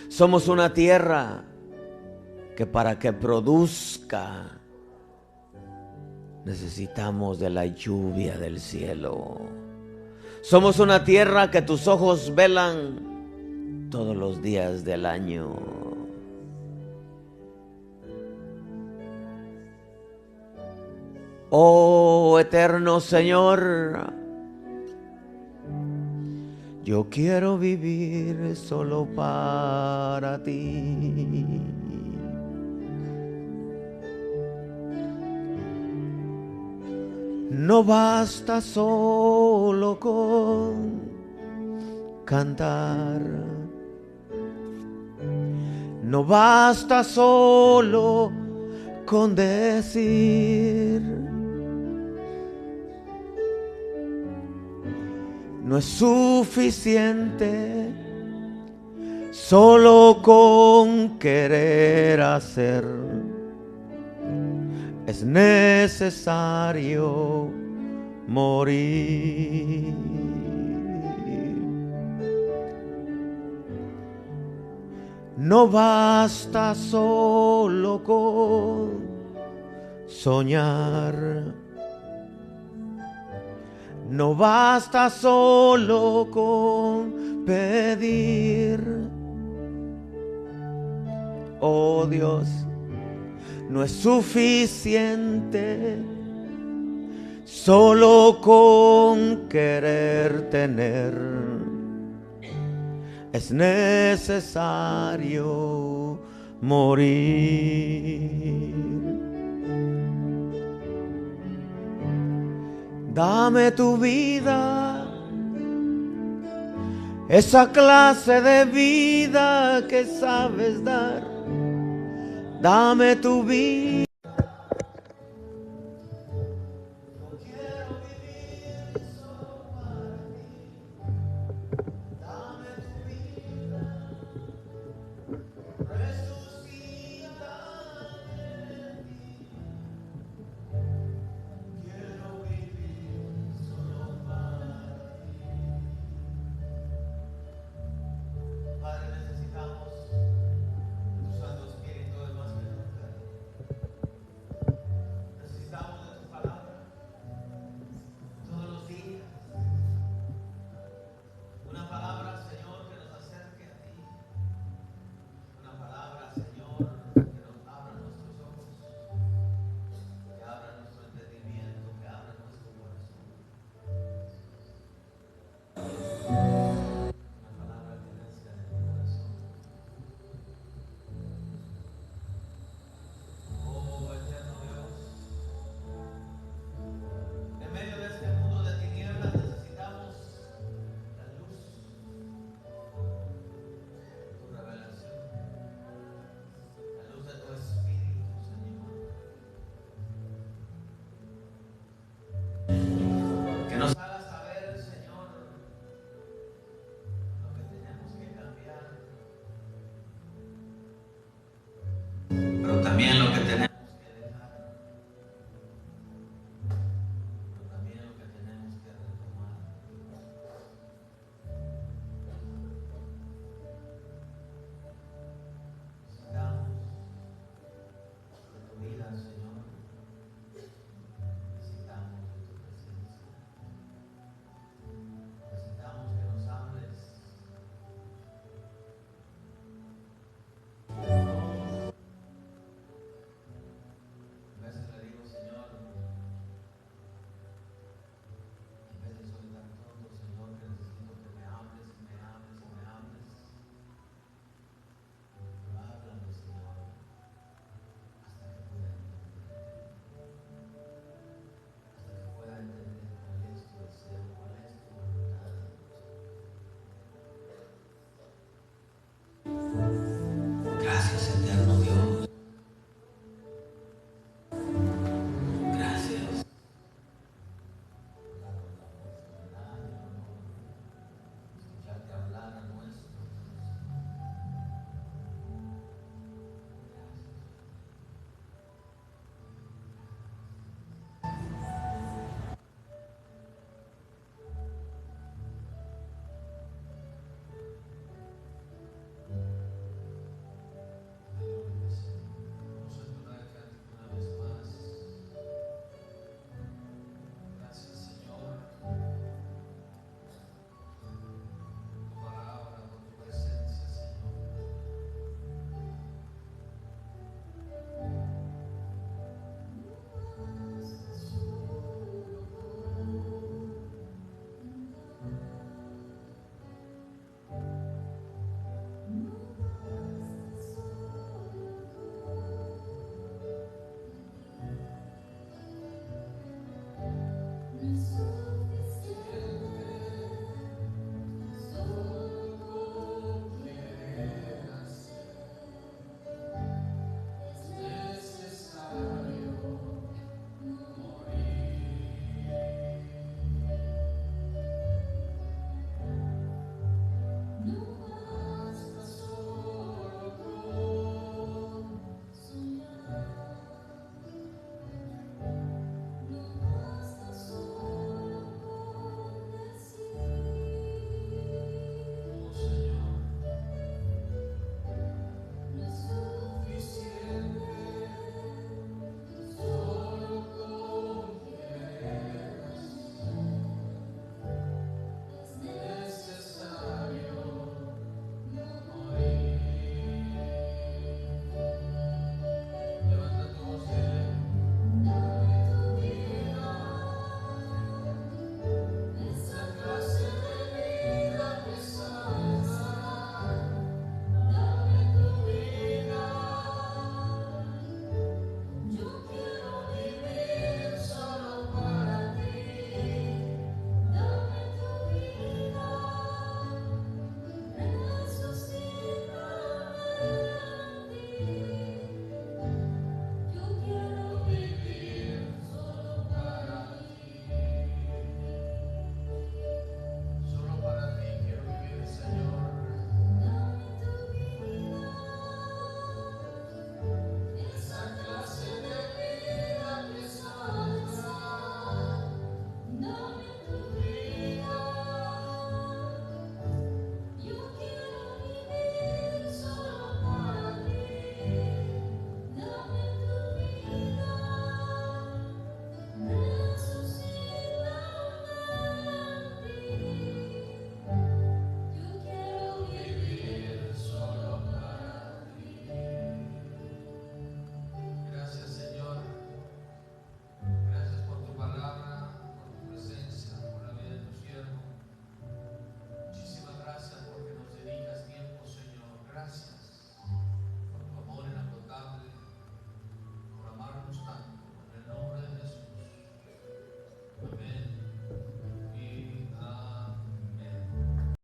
Somos una tierra que para que produzca necesitamos de la lluvia del cielo. Somos una tierra que tus ojos velan todos los días del año. Oh eterno Señor, yo quiero vivir solo para ti. No basta solo con cantar, no basta solo con decir, no es suficiente solo con querer hacer. Es necesario morir. No basta solo con soñar. No basta solo con pedir. Oh Dios, no es suficiente solo con querer tener. es necesario morir. Dame tu vida, esa clase de vida que sabes dar. Dame tu vida.